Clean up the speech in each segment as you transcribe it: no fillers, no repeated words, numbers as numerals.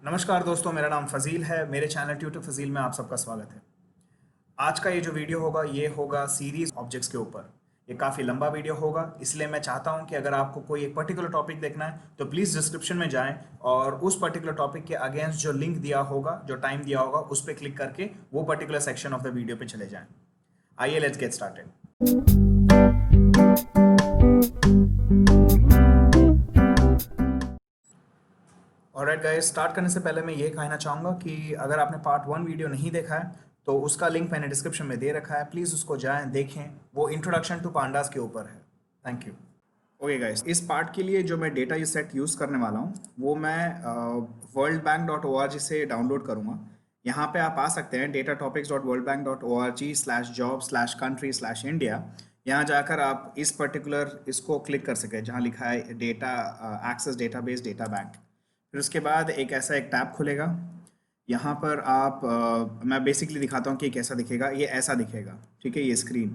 नमस्कार दोस्तों, मेरा नाम फ़ज़ील है। मेरे चैनल ट्यूटर फ़ज़ील में आप सबका स्वागत है। आज का ये जो वीडियो होगा ये होगा सीरीज़ ऑब्जेक्ट्स के ऊपर। ये काफ़ी लंबा वीडियो होगा, इसलिए मैं चाहता हूँ कि अगर आपको कोई एक पर्टिकुलर टॉपिक देखना है तो प्लीज़ डिस्क्रिप्शन में जाएं और उस पर्टिकुलर टॉपिक के अगेंस्ट जो लिंक दिया होगा, जो टाइम दिया होगा, उस पर क्लिक करके वो particular section of the video पे चले जाएं। आइए let's get started. Alright guys, start करने से पहले मैं ये कहना चाहूँगा कि अगर आपने पार्ट 1 वीडियो नहीं देखा है तो उसका लिंक मैंने डिस्क्रिप्शन में दे रखा है। प्लीज़ उसको जाएं, देखें। वो इंट्रोडक्शन टू पांडास के ऊपर है। Thank you. ओके गाइस, इस पार्ट के लिए जो मैं डेटा सेट यूज़ करने वाला हूँ वो मैं worldbank.org से डाउनलोड करूँगा। यहाँ पे आप आ सकते हैं datatopics.worldbank.org/job/country/India। यहाँ जाकर आप इस पर्टिकुलर इसको क्लिक कर सकें जहाँ लिखा है data access database data bank. फिर उसके बाद एक टैब खुलेगा। यहाँ पर आप मैं बेसिकली दिखाता हूँ कि कैसा दिखेगा। ये ऐसा दिखेगा, ठीक है, ये स्क्रीन।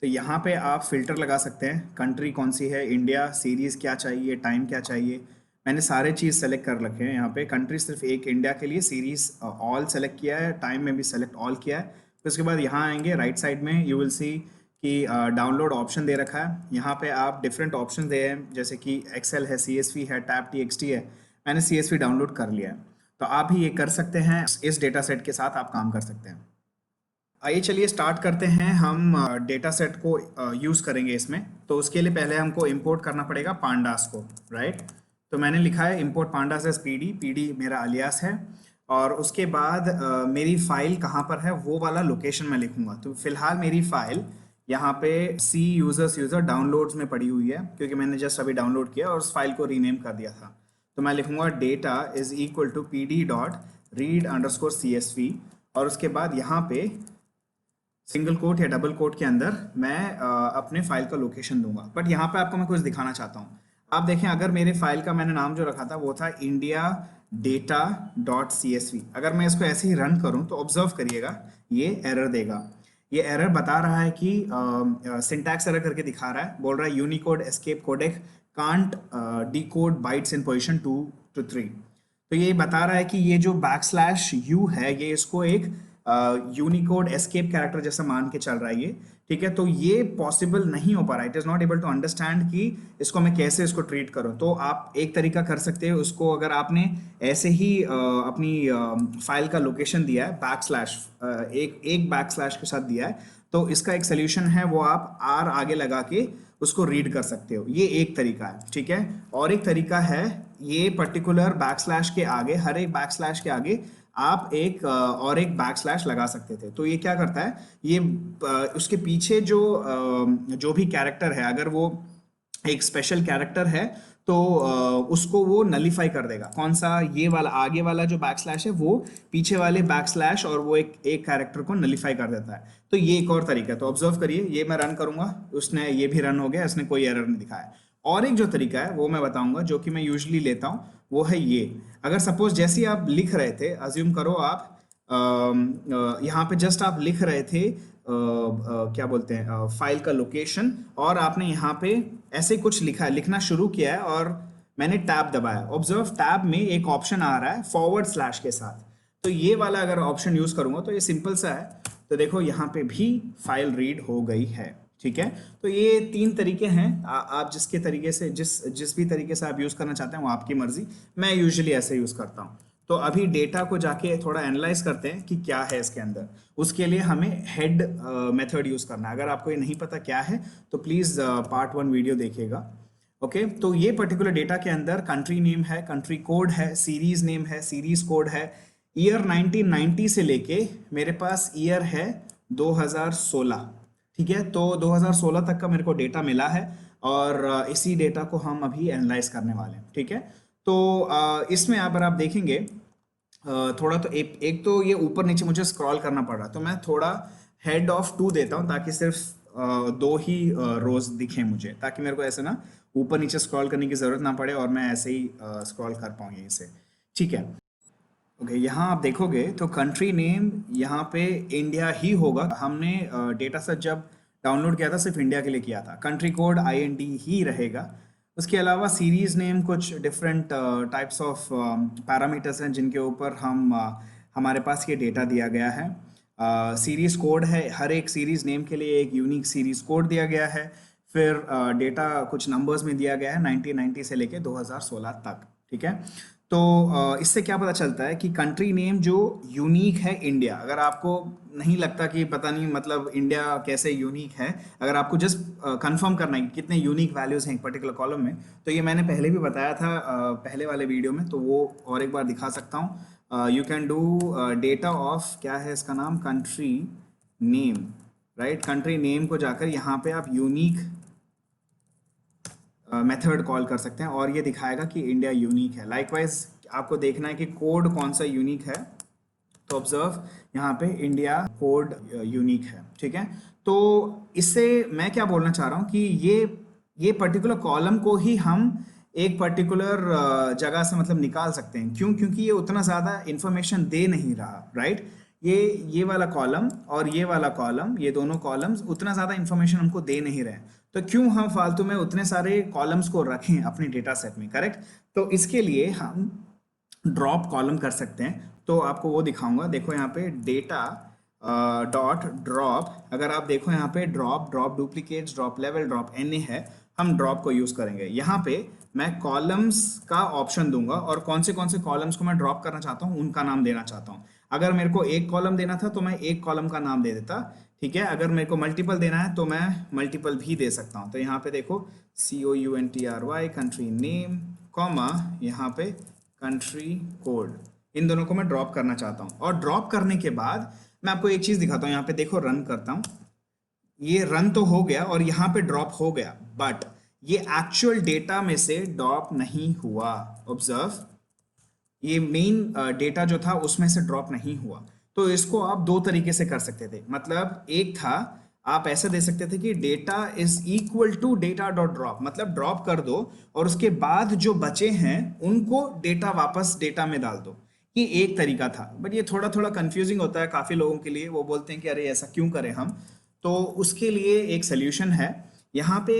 तो यहाँ पे आप फिल्टर लगा सकते हैं, कंट्री कौन सी है, इंडिया, सीरीज़ क्या चाहिए, टाइम क्या चाहिए। मैंने सारे चीज़ सेलेक्ट कर रखे हैं। यहाँ पे कंट्री सिर्फ एक इंडिया के लिए, सीरीज़ ऑल सेलेक्ट किया है, टाइम में भी सेलेक्ट ऑल किया है। फिर उसके बाद यहाँ आएंगे, राइट साइड में यू विल सी कि डाउनलोड ऑप्शन दे रखा है। यहाँ पे आप डिफरेंट ऑप्शन दे हैं, जैसे कि एक्सेल है, CSV है, टैब TXT है। मैंने CSV डाउनलोड कर लिया है, तो आप भी ये कर सकते हैं। इस डेटा सेट के साथ आप काम कर सकते हैं। आइए चलिए स्टार्ट करते हैं। हम डेटा सेट को यूज़ करेंगे इसमें। तो उसके लिए पहले हमको इंपोर्ट करना पड़ेगा पांडास को, राइट। तो मैंने लिखा है इंपोर्ट पांडास एज PD मेरा अलियास है। और उसके बाद मेरी फाइल कहाँ पर है वो वाला लोकेशन मैं लिखूंगा। तो फिलहाल मेरी फाइल यहाँ पे सी यूज़र डाउनलोड्स में पड़ी हुई है, क्योंकि मैंने जस्ट अभी डाउनलोड किया और उस फाइल को रीनेम कर दिया था। तो मैं लिखूंगा data is equal to PD.read_CSV। और उसके बाद यहाँ पे सिंगल कोट या डबल कोट के अंदर मैं अपने फाइल का लोकेशन दूंगा। बट यहाँ पे आपको मैं कुछ दिखाना चाहता हूँ। आप देखें, अगर मेरे फाइल का मैंने नाम जो रखा था वो था इंडिया डेटा डॉट CSV। अगर मैं इसको ऐसे ही रन करूँ तो ऑब्जर्व करिएगा, ये एरर देगा। ये एरर बता रहा है कि सिंटैक्स एरर करके दिखा रहा है, बोल रहा है Unicode escape codec can't decode bytes in position 2 to 3। तो ये बता रहा है कि ये जो \U है ये इसको एक यूनिकोड एस्केप कैरेक्टर जैसा मान के चल रहा है ये, ठीक है। तो ये पॉसिबल नहीं हो पा रहा है, it is not able to understand कि इसको मैं कैसे इसको ट्रीट करूं। तो आप एक तरीका कर सकते हो उसको, अगर आपने ऐसे ही अपनी फाइल का लोकेशन दिया है बैकस्लैश एक बैकस्लैश के साथ दिया है, तो इसका एक सोल्यूशन है, वो आप R आगे लगा के उसको रीड कर सकते हो। ये एक तरीका है, ठीक है। और एक तरीका है, ये पर्टिकुलर बैकस्लैश के आगे, हर एक बैकस्लैश के आगे आप और एक बैकस्लैश लगा सकते थे। तो ये क्या करता है, ये उसके पीछे जो भी कैरेक्टर है, अगर वो एक स्पेशल कैरेक्टर है तो उसको वो नलीफाई कर देगा। कौन सा, ये वाला आगे वाला जो बैकस्लैश है वो पीछे वाले बैकस्लैश और वो एक कैरेक्टर को नलीफाई कर देता है। तो ये एक और तरीका है। तो ऑब्जर्व करिए, ये मैं रन करूंगा, उसने ये भी रन हो गया, इसने कोई एरर नहीं दिखाया। और एक जो तरीका है वो मैं बताऊंगा, जो कि मैं यूजुअली लेता हूँ, वो है ये। अगर सपोज जैसे आप लिख रहे थे, अज्यूम करो आप यहाँ पे जस्ट आप लिख रहे थे क्या बोलते हैं फाइल का लोकेशन, और आपने यहाँ पे ऐसे कुछ लिखना शुरू किया है और मैंने टैब दबाया। ऑब्जर्व, टैब में एक ऑप्शन आ रहा है फॉरवर्ड स्लैश के साथ। तो ये वाला अगर ऑप्शन यूज करूंगा तो ये सिंपल सा है। तो देखो यहाँ पे भी फाइल रीड हो गई है, ठीक है। तो ये 3 तरीके हैं। आप जिसके तरीके से जिस भी तरीके से आप यूज करना चाहते हैं वो आपकी मर्जी। मैं यूजुअली ऐसे यूज करता हूँ। तो अभी डेटा को जाके थोड़ा एनालाइज करते हैं कि क्या है इसके अंदर। उसके लिए हमें हेड मेथड यूज करना है। अगर आपको ये नहीं पता क्या है तो प्लीज पार्ट 1 वीडियो देखिएगा। ओके, तो ये पर्टिकुलर डेटा के अंदर कंट्री नेम है, कंट्री कोड है, सीरीज नेम है, सीरीज कोड है, ईयर 1990 से लेके मेरे पास ईयर है 2016, ठीक है। तो 2016 तक का मेरे को डेटा मिला है और इसी डेटा को हम अभी एनालाइज करने वाले हैं, ठीक है। तो इसमें अगर आप देखेंगे थोड़ा, तो एक तो ये ऊपर नीचे मुझे स्क्रॉल करना पड़ रहा, तो मैं थोड़ा हेड ऑफ 2 देता हूँ ताकि सिर्फ 2 ही रोज दिखे मुझे, ताकि मेरे को ऐसे ना ऊपर नीचे स्क्रॉल करने की जरूरत ना पड़े और मैं ऐसे ही स्क्रॉल कर पाऊँ यहीं से, ठीक है। ओके, यहाँ आप देखोगे तो कंट्री नेम यहाँ पे इंडिया ही होगा। हमने डेटा सेट जब डाउनलोड किया था सिर्फ इंडिया के लिए किया था। कंट्री कोड IND ही रहेगा। उसके अलावा सीरीज नेम कुछ डिफरेंट टाइप्स ऑफ पैरामीटर्स हैं जिनके ऊपर हमारे पास ये डेटा दिया गया है। सीरीज कोड है, हर एक सीरीज नेम के लिए एक यूनिक सीरीज कोड दिया गया है। फिर डेटा कुछ नंबर्स में दिया गया है 1990 से लेके 2016 तक, ठीक है। तो इससे क्या पता चलता है कि कंट्री नेम जो यूनिक है इंडिया, अगर आपको नहीं लगता कि पता नहीं मतलब इंडिया कैसे यूनिक है, अगर आपको जस्ट कंफर्म करना है कि कितने यूनिक वैल्यूज हैं एक पर्टिकुलर कॉलम में, तो ये मैंने पहले भी बताया था पहले वाले वीडियो में, तो वो और एक बार दिखा सकता हूँ। You can do data of, क्या है इसका नाम, country name, right. Country name को जाकर यहाँ पे आप यूनिक मेथड कॉल कर सकते हैं और ये दिखाएगा कि इंडिया यूनिक है। लाइकवाइज आपको देखना है कि कोड कौन सा यूनिक है, तो ऑब्जर्व यहाँ पे इंडिया कोड यूनिक है, ठीक है। तो इससे मैं क्या बोलना चाह रहा हूँ कि ये पर्टिकुलर कॉलम को ही हम एक पर्टिकुलर जगह से मतलब निकाल सकते हैं। क्यों? क्योंकि ये उतना ज़्यादा इंफॉर्मेशन दे नहीं रहा, राइट। ये वाला कॉलम और ये वाला कॉलम, ये दोनों कॉलम्स उतना ज़्यादा इंफॉर्मेशन हमको दे नहीं रहे, तो क्यों हम फालतू में उतने सारे कॉलम्स को रखें अपने डेटा सेट में, करेक्ट। तो इसके लिए हम ड्रॉप कॉलम कर सकते हैं। तो आपको वो दिखाऊंगा, देखो यहाँ पे डेटा डॉट ड्रॉप, अगर आप देखो यहाँ पे drop duplicates, drop level, drop an है, हम ड्रॉप को यूज़ करेंगे। यहाँ पे मैं कॉलम्स का ऑप्शन दूंगा और कौन से कॉलम्स को मैं ड्रॉप करना चाहता हूँ उनका नाम देना चाहता हूँ। अगर मेरे को एक कॉलम देना था तो मैं एक कॉलम का नाम दे देता, ठीक है। अगर मेरे को मल्टीपल देना है तो मैं मल्टीपल भी दे सकता हूँ। तो यहाँ पे देखो COUNTRY कंट्री नेम, कॉमा यहाँ पे कंट्री कोड, इन दोनों को मैं ड्रॉप करना चाहता हूँ। और ड्रॉप करने के बाद मैं आपको एक चीज़ दिखाता हूँ, यहाँ पे देखो रन करता हूँ, ये रन तो हो गया और यहाँ पे ड्रॉप हो गया, बट ये एक्चुअल डेटा में से ड्रॉप नहीं हुआ। ऑब्जर्व, ये मेन डेटा जो था उसमें से ड्रॉप नहीं हुआ। तो इसको आप दो तरीके से कर सकते थे, मतलब एक था आप ऐसे दे सकते थे कि data is equal to data dot drop, मतलब ड्रॉप कर दो और उसके बाद जो बचे हैं उनको डेटा वापस डेटा में डाल दो। ये एक तरीका था, बट ये थोड़ा थोड़ा कंफ्यूजिंग होता है काफ़ी लोगों के लिए, वो बोलते हैं कि अरे ऐसा क्यों करें हम। तो उसके लिए एक सोल्यूशन है, यहाँ पे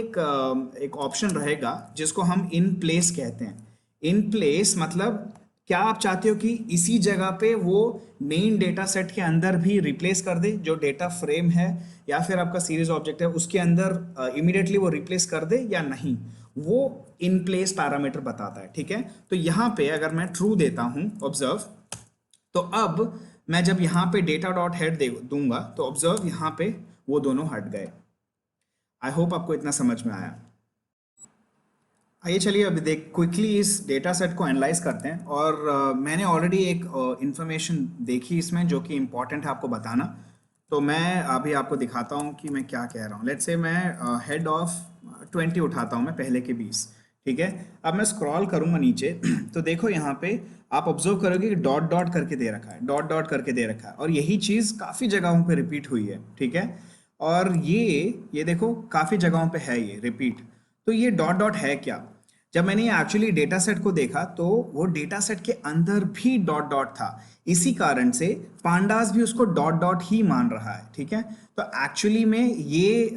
एक ऑप्शन रहेगा जिसको हम इन प्लेस कहते हैं। इन प्लेस मतलब क्या आप चाहते हो कि इसी जगह पे वो मेन डेटा सेट के अंदर भी रिप्लेस कर दे, जो डेटा फ्रेम है या फिर आपका सीरीज ऑब्जेक्ट है उसके अंदर इमीडिएटली वो रिप्लेस कर दे या नहीं, वो इन प्लेस पैरामीटर बताता है, ठीक है। तो यहाँ पे अगर मैं ट्रू देता हूँ, ऑब्जर्व, तो अब मैं जब यहाँ पे डेटा डॉट हेड दे दूंगा तो ऑब्जर्व यहाँ पे वो दोनों हट गए। आई होप आपको इतना समझ में आया। आइए चलिए अभी क्विकली इस डेटा सेट को एनालाइज करते हैं। और मैंने ऑलरेडी एक इंफॉर्मेशन देखी इसमें जो कि इम्पॉर्टेंट है आपको बताना, तो मैं अभी आपको दिखाता हूँ कि मैं क्या कह रहा हूँ। लेट्स से मैं हेड ऑफ 20 उठाता हूँ मैं पहले के 20, ठीक है। अब मैं स्क्रॉल करूँगा नीचे तो देखो यहाँ पे आप ऑब्जर्व करोगे कि डॉट डॉट करके दे रखा है, डॉट डॉट करके दे रखा है, और यही चीज़ काफ़ी जगहों पे रिपीट हुई है, ठीक है। और ये देखो काफ़ी जगहों पे है ये रिपीट। तो ये डॉट डॉट है क्या? जब मैंने ये एक्चुअली डेटा सेट को देखा तो वो डेटा सेट के अंदर भी डॉट डॉट था, इसी कारण से पांडास भी उसको डॉट डॉट ही मान रहा है, ठीक है। तो एक्चुअली में ये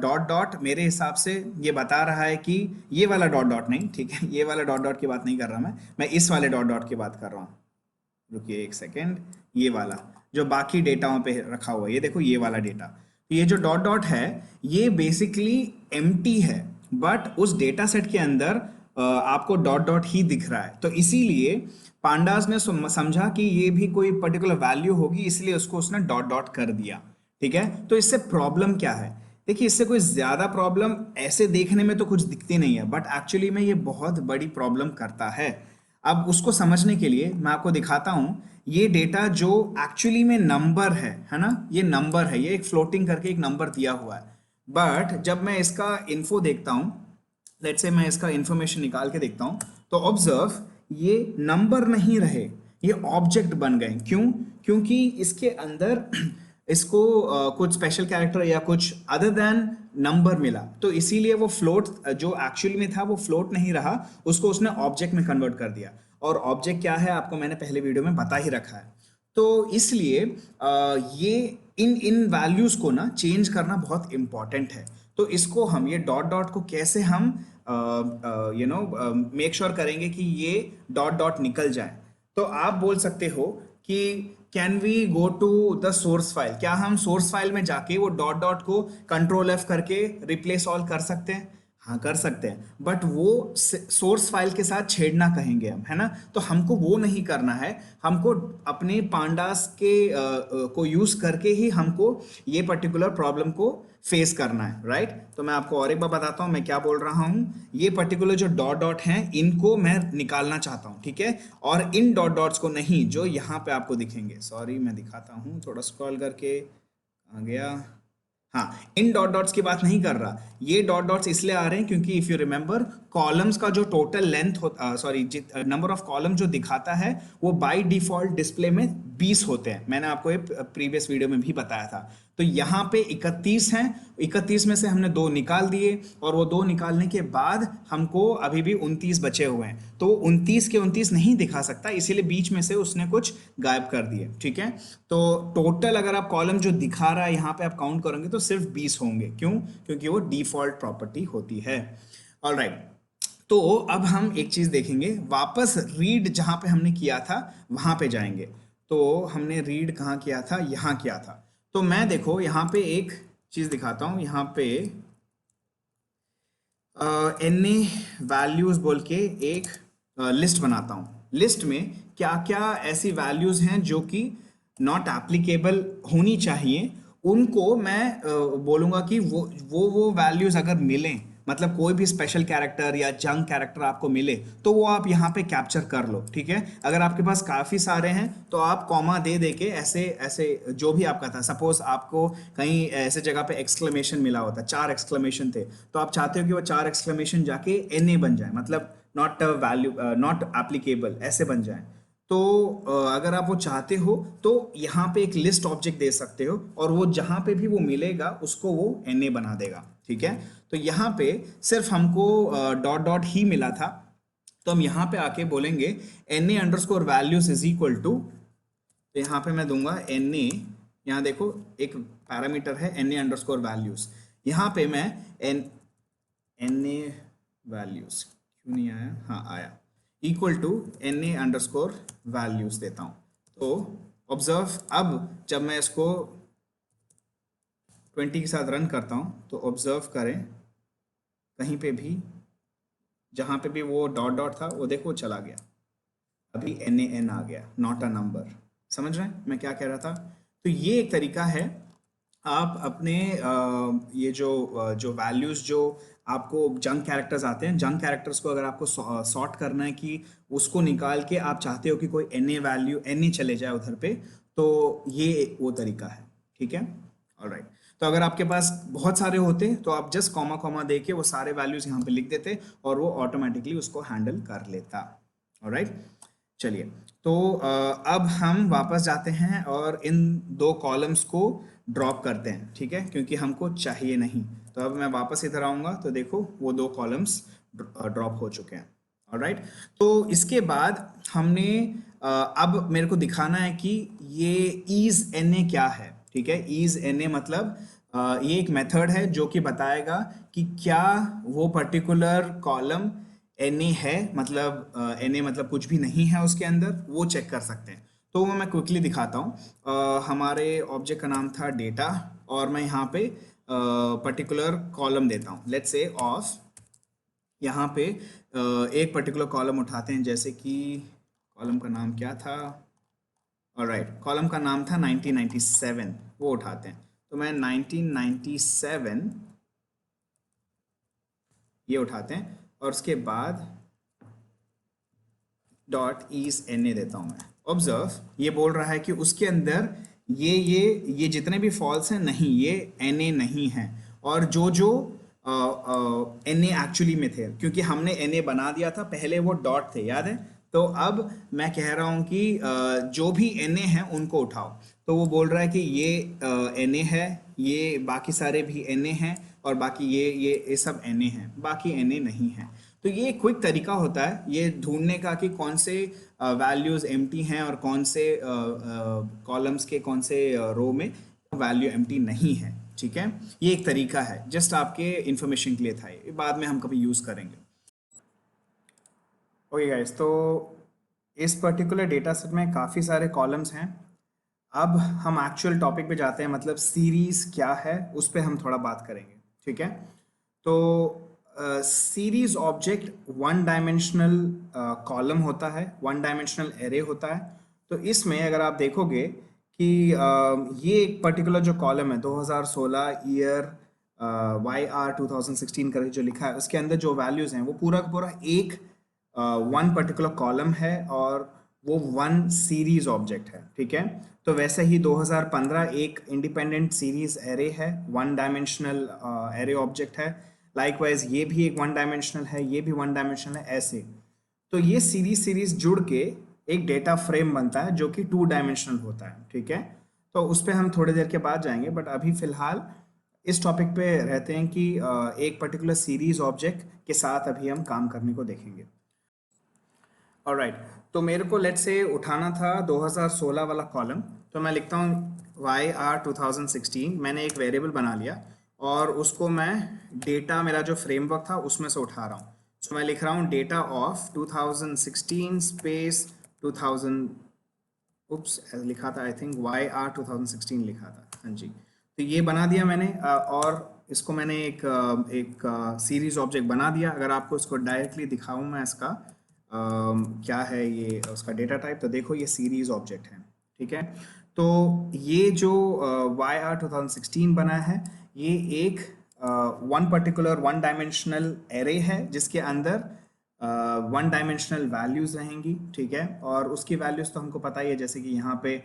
डॉट डॉट मेरे हिसाब से ये बता रहा है कि ये वाला डॉट डॉट नहीं, ठीक है, ये वाला डॉट डॉट की बात नहीं कर रहा मैं इस वाले डॉट डॉट की बात कर रहा हूँ। रुकिए एक सेकेंड, ये वाला जो बाकी डेटाओं पे रखा हुआ है, ये देखो ये वाला डेटा, ये जो डॉट डॉट है ये बेसिकली एम्प्टी है, बट उस डेटा सेट के अंदर आपको डॉट डॉट ही दिख रहा है। तो इसीलिए पांडास ने समझा कि ये भी कोई पर्टिकुलर वैल्यू होगी, इसलिए उसको उसने डॉट डॉट कर दिया, ठीक है। तो इससे प्रॉब्लम क्या है? देखिए इससे कोई ज्यादा प्रॉब्लम ऐसे देखने में तो कुछ दिखती नहीं है, बट एक्चुअली में ये बहुत बड़ी प्रॉब्लम करता है। अब उसको समझने के लिए मैं आपको दिखाता हूं, ये डेटा जो एक्चुअली में नंबर है ना, ये नंबर है, ये एक फ्लोटिंग करके एक नंबर दिया हुआ है, बट जब मैं इसका इन्फो देखता हूं, लेट्स से मैं इसका इंफॉर्मेशन निकाल के देखता हूं, तो ऑब्जर्व ये नंबर नहीं रहे, ये ऑब्जेक्ट बन गए। क्यों? क्योंकि इसके अंदर इसको कुछ स्पेशल कैरेक्टर या कुछ अदर देन नंबर मिला, तो इसीलिए वो फ्लोट जो एक्चुअली में था वो फ्लोट नहीं रहा, उसको उसने ऑब्जेक्ट में कन्वर्ट कर दिया। और ऑब्जेक्ट क्या है आपको मैंने पहले वीडियो में बता ही रखा है। तो इसलिए ये इन वैल्यूज को ना चेंज करना बहुत इंपॉर्टेंट है। तो इसको हम ये डॉट डॉट को कैसे हम मेक श्योर करेंगे कि ये डॉट डॉट निकल जाए। तो आप बोल सकते हो कि can we go to the source file, क्या हम सोर्स फाइल में जाके वो डॉट डॉट को कंट्रोल एफ करके रिप्लेस ऑल कर सकते हैं? हाँ कर सकते हैं, बट वो सोर्स फाइल के साथ छेड़ना कहेंगे हम, है ना। तो हमको वो नहीं करना है, हमको अपने पांडास के को यूज करके ही हमको ये पर्टिकुलर प्रॉब्लम को फेस करना है, राइट। तो मैं आपको और एक बार बताता हूँ मैं क्या बोल रहा हूँ। ये पर्टिकुलर जो डॉट डॉट हैं इनको मैं निकालना चाहता हूँ, ठीक है, और इन डॉट डॉट्स को नहीं जो यहाँ पे आपको दिखेंगे। सॉरी मैं दिखाता हूँ थोड़ा स्क्रॉल करके, आ गया। हाँ, इन डॉट डॉट्स की बात नहीं कर रहा, ये डॉट डॉट्स इसलिए आ रहे हैं क्योंकि इफ यू रिमेंबर कॉलम्स का जो टोटल लेंथ होता, सॉरी नंबर ऑफ कॉलम जो दिखाता है वो बाय डिफॉल्ट डिस्प्ले में 20 होते हैं। मैंने आपको ये प्रीवियस वीडियो में भी बताया था। तो यहाँ पे 31 हैं, 31 में से हमने 2 निकाल दिए, और वो 2 निकालने के बाद हमको अभी भी 29 बचे हुए हैं। तो 29 के 29 नहीं दिखा सकता, इसीलिए बीच में से उसने कुछ गायब कर दिए, ठीक है। तो टोटल अगर आप कॉलम जो दिखा रहा है यहाँ पे आप काउंट करोगे तो सिर्फ 20 होंगे। क्यों? क्योंकि वो डिफॉल्ट प्रॉपर्टी होती है। ऑलराइट, तो अब हम एक चीज देखेंगे, वापस रीड जहां पे हमने किया था वहां पे जाएंगे। तो हमने रीड कहाँ किया था? यहाँ किया था। तो मैं देखो यहाँ पे एक चीज दिखाता हूँ, यहाँ पे एन ए वैल्यूज बोल के एक लिस्ट बनाता हूँ। लिस्ट में क्या क्या ऐसी वैल्यूज हैं जो कि नॉट एप्लीकेबल होनी चाहिए, उनको मैं बोलूँगा कि वो वैल्यूज अगर मिलें, मतलब कोई भी स्पेशल कैरेक्टर या जंक कैरेक्टर आपको मिले तो वो आप यहाँ पे कैप्चर कर लो, ठीक है। अगर आपके पास काफ़ी सारे हैं तो आप कॉमा दे दे के ऐसे ऐसे जो भी आपका था, सपोज आपको कहीं ऐसे जगह पे एक्सक्लेमेशन मिला होता, 4 एक्सक्लेमेशन थे, तो आप चाहते हो कि वो 4 एक्सक्लेमेशन जाके NA बन जाए, मतलब नॉट वैल्यू नॉट एप्लीकेबल ऐसे बन जाए। तो अगर आप वो चाहते हो तो यहाँ पे एक लिस्ट ऑब्जेक्ट दे सकते हो, और वो जहाँ पे भी वो मिलेगा उसको वो NA बना देगा, ठीक है। तो यहाँ पे सिर्फ हमको डॉट डॉट ही मिला था, तो हम यहाँ पे आके बोलेंगे NA underscore values is equal to, तो यहाँ पे मैं दूंगा NA, यहाँ देखो एक पैरामीटर है NA अंडरस्कोर वैल्यूज, यहाँ पे मैं NA वैल्यूज क्यों नहीं आया, हाँ आया, equal to NA underscore values देता हूँ। तो ऑब्जर्व, अब जब मैं इसको 20 के साथ रन करता हूँ तो ऑब्जर्व करें, कहीं पे भी जहाँ पे भी वो डॉट डॉट था वो देखो चला गया, अभी NaN आ गया, नॉट अ नंबर। समझ रहे हैं मैं क्या कह रहा था? तो ये एक तरीका है, आप अपने ये जो वैल्यूज जो आपको जंक कैरेक्टर्स आते हैं, जंक कैरेक्टर्स को अगर आपको सॉर्ट करना है कि उसको निकाल के आप चाहते हो कि कोई NA वैल्यू NA चले जाए उधर पे, तो ये वो तरीका है, ठीक है। ऑलराइट, तो अगर आपके पास बहुत सारे होते तो आप जस्ट कॉमा कॉमा दे के वो सारे वैल्यूज यहाँ पे लिख देते और वो ऑटोमेटिकली उसको हैंडल कर लेता। ऑलराइट, चलिए, तो अब हम वापस जाते हैं और इन 2 कॉलम्स को ड्रॉप करते हैं, ठीक है, क्योंकि हमको चाहिए नहीं। तो अब मैं वापस इधर आऊँगा तो देखो वो 2 कॉलम्स ड्रॉप हो चुके हैं। ऑलराइट, तो इसके बाद हमने अब मेरे को दिखाना है कि ये ईज NA क्या है, ठीक है। ईज NA मतलब ये एक मेथड है जो कि बताएगा कि क्या वो पर्टिकुलर कॉलम NA है, मतलब NA मतलब कुछ भी नहीं है उसके अंदर, वो चेक कर सकते हैं। तो वो मैं क्विकली दिखाता हूँ। हमारे ऑब्जेक्ट का नाम था डेटा, और मैं यहाँ पे पर्टिकुलर कॉलम देता हूँ, लेट्स से ऑफ, यहाँ पे एक पर्टिकुलर कॉलम उठाते हैं, जैसे कि कॉलम का नाम क्या था, ऑलराइट, कॉलम का नाम था 1997, वो उठाते हैं। तो मैं 1997 ये उठाते हैं, और उसके बाद डॉट ईज NA देता हूँ मैं। ऑब्जर्व, ये बोल रहा है कि उसके अंदर ये जितने भी फॉल्स हैं नहीं, ये NA नहीं है, और जो NA एक्चुअली में थे, क्योंकि हमने NA बना दिया था पहले, वो डॉट थे, याद है। तो अब मैं कह रहा हूँ कि जो भी NA हैं उनको उठाओ। तो वो बोल रहा है कि ये NA है, ये बाकी सारे भी NA हैं, और बाकी ये सब NA हैं, बाकी NA नहीं है। तो ये एक क्विक तरीका होता है ये ढूंढने का कि कौन से वैल्यूज एम्प्टी हैं और कौन से कॉलम्स के कौन से रो में वैल्यू एम्प्टी नहीं है। ठीक है, ये एक तरीका है, जस्ट आपके इंफॉर्मेशन के लिए था, ये बाद में हम कभी यूज़ करेंगे। ओके गाइस, तो इस पर्टिकुलर डेटा सेट में काफ़ी सारे कॉलम्स हैं। अब हम एक्चुअल टॉपिक पे जाते हैं, मतलब सीरीज क्या है उस पे हम थोड़ा बात करेंगे, ठीक है। तो series object one dimensional column होता है, वन डायमेंशनल एरे होता है। तो इसमें अगर आप देखोगे कि ये एक पर्टिकुलर जो कॉलम है 2016 ईयर YR 2016 करके जो लिखा है, उसके अंदर जो वैल्यूज़ हैं वो पूरा का पूरा एक वन पर्टिकुलर कॉलम है और वो वन सीरीज ऑब्जेक्ट है, ठीक है। तो वैसे ही 2015 एक इंडिपेंडेंट सीरीज एरे है, वन डायमेंशनल एरे ऑब्जेक्ट है। लाइकवाइज ये भी एक वन डायमेंशनल है, ये भी वन डायमेंशनल है, ऐसे। तो ये सीरीज सीरीज जुड़ के एक डेटा फ्रेम बनता है जो कि टू डायमेंशनल होता है, ठीक है। तो उस पर हम थोड़ी देर के बाद जाएंगे, बट अभी फिलहाल इस टॉपिक पे रहते हैं कि एक पर्टिकुलर सीरीज ऑब्जेक्ट के साथ अभी हम काम करने को देखेंगे। ऑलराइट, तो मेरे को लेट से उठाना था 2016 वाला कॉलम, तो मैं लिखता हूँ YR 2016, मैंने एक वेरिएबल बना लिया और उसको मैं डेटा, मेरा जो फ्रेमवर्क था उसमें से उठा रहा हूँ। सो मैं लिख रहा हूँ डेटा ऑफ 2016 स्पेस 2000, उप्स लिखा था, आई थिंक YR 2016 लिखा था, हाँ जी। तो ये बना दिया मैंने और इसको मैंने एक सीरीज ऑब्जेक्ट बना दिया। अगर आपको इसको डायरेक्टली दिखाऊं मैं इसका क्या है ये उसका डेटा टाइप, तो देखो ये सीरीज ऑब्जेक्ट है, ठीक है। तो ये जो YR 2016 बना है, ये एक one particular one dimensional array है जिसके अंदर वन डायमेंशनल वैल्यूज रहेंगी, ठीक है। और उसकी वैल्यूज तो हमको पता ही है, जैसे कि यहाँ पे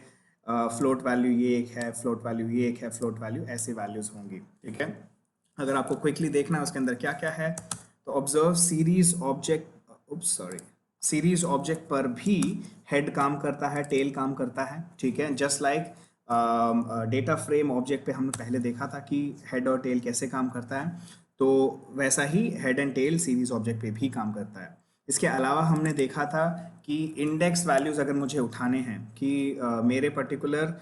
फ्लोट वैल्यू ये एक है, फ्लोट वैल्यू ये एक है, फ्लोट वैल्यू ऐसी वैल्यूज होंगी, ठीक है। अगर आपको क्विकली देखना है उसके अंदर क्या क्या है, तो observe series object, oops sorry, series object पर भी हेड काम करता है, टेल काम करता है, ठीक है। Just like data frame object पे हमने पहले देखा था कि हेड और टेल कैसे काम करता है, तो वैसा ही head and tail series object पे भी काम करता है। इसके अलावा हमने देखा था कि इंडेक्स वैल्यूज़ अगर मुझे उठाने हैं कि मेरे पर्टिकुलर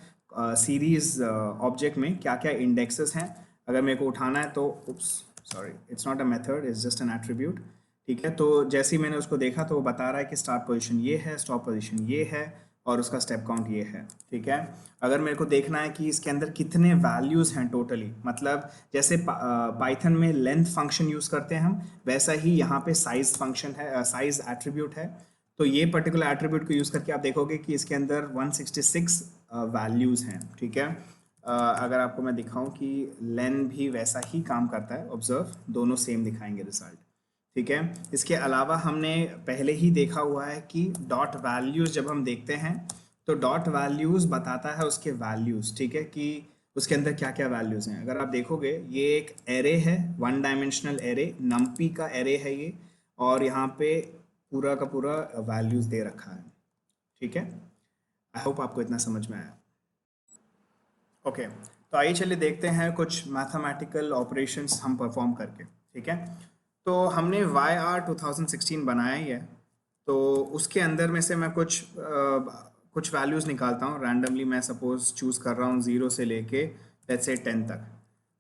सीरीज ऑब्जेक्ट में क्या क्या इंडेक्सेस हैं, अगर मेरे को उठाना है तो oops sorry, it's not a method, it's just an attribute, ठीक है। तो जैसे ही मैंने उसको देखा तो वो बता रहा है कि स्टार्ट पोजीशन ये है, स्टॉप पोजीशन ये है और उसका स्टेप काउंट ये है, ठीक है। अगर मेरे को देखना है कि इसके अंदर कितने वैल्यूज़ हैं टोटली, मतलब जैसे पाइथन में लेंथ फंक्शन यूज़ करते हैं हम, वैसा ही यहाँ पे साइज फंक्शन है, साइज एट्रीब्यूट है। तो ये पर्टिकुलर एट्रीब्यूट को यूज़ करके आप देखोगे कि इसके अंदर 166 वैल्यूज़ हैं, ठीक है। अगर आपको मैं दिखाऊं कि लेन भी वैसा ही काम करता है, ऑब्जर्व दोनों सेम दिखाएंगे रिजल्ट, ठीक है। इसके अलावा हमने पहले ही देखा हुआ है कि डॉट वैल्यूज़ जब हम देखते हैं तो डॉट वैल्यूज़ बताता है उसके वैल्यूज़, ठीक है, कि उसके अंदर क्या क्या वैल्यूज़ हैं। अगर आप देखोगे ये एक एरे है, वन डायमेंशनल एरे, नम्पी का एरे है ये, और यहाँ पे पूरा का पूरा वैल्यूज़ दे रखा है, ठीक है। आई होप आपको इतना समझ में आया। ओके, तो आइए चलिए देखते हैं कुछ मैथमेटिकल ऑपरेशंस हम परफॉर्म करके, ठीक है। तो हमने YR 2016 बनाया ही है, तो उसके अंदर में से मैं कुछ वैल्यूज़ निकालता हूँ रैंडमली। मैं सपोज चूज़ कर रहा हूँ 0 से लेके लेट्स से 10 तक।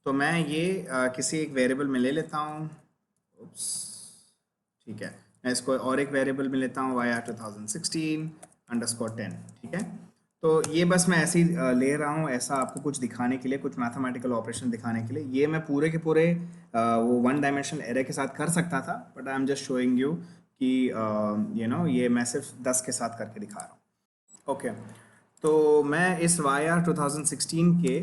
तो मैं ये किसी एक वेरिएबल में ले लेता हूँ, उप्स, ठीक है। मैं इसको और एक वेरिएबल में लेता हूँ YR 2016 _10, ठीक है। तो ये बस मैं ऐसे ही ले रहा हूँ, ऐसा आपको कुछ दिखाने के लिए, कुछ मैथमेटिकल ऑपरेशन दिखाने के लिए। ये मैं पूरे के पूरे वो वन डायमेंशनल एरे के साथ कर सकता था, but I am just showing you कि ये मैं सिर्फ 10 के साथ करके दिखा रहा हूँ। ओके, तो मैं इस YR 2016 के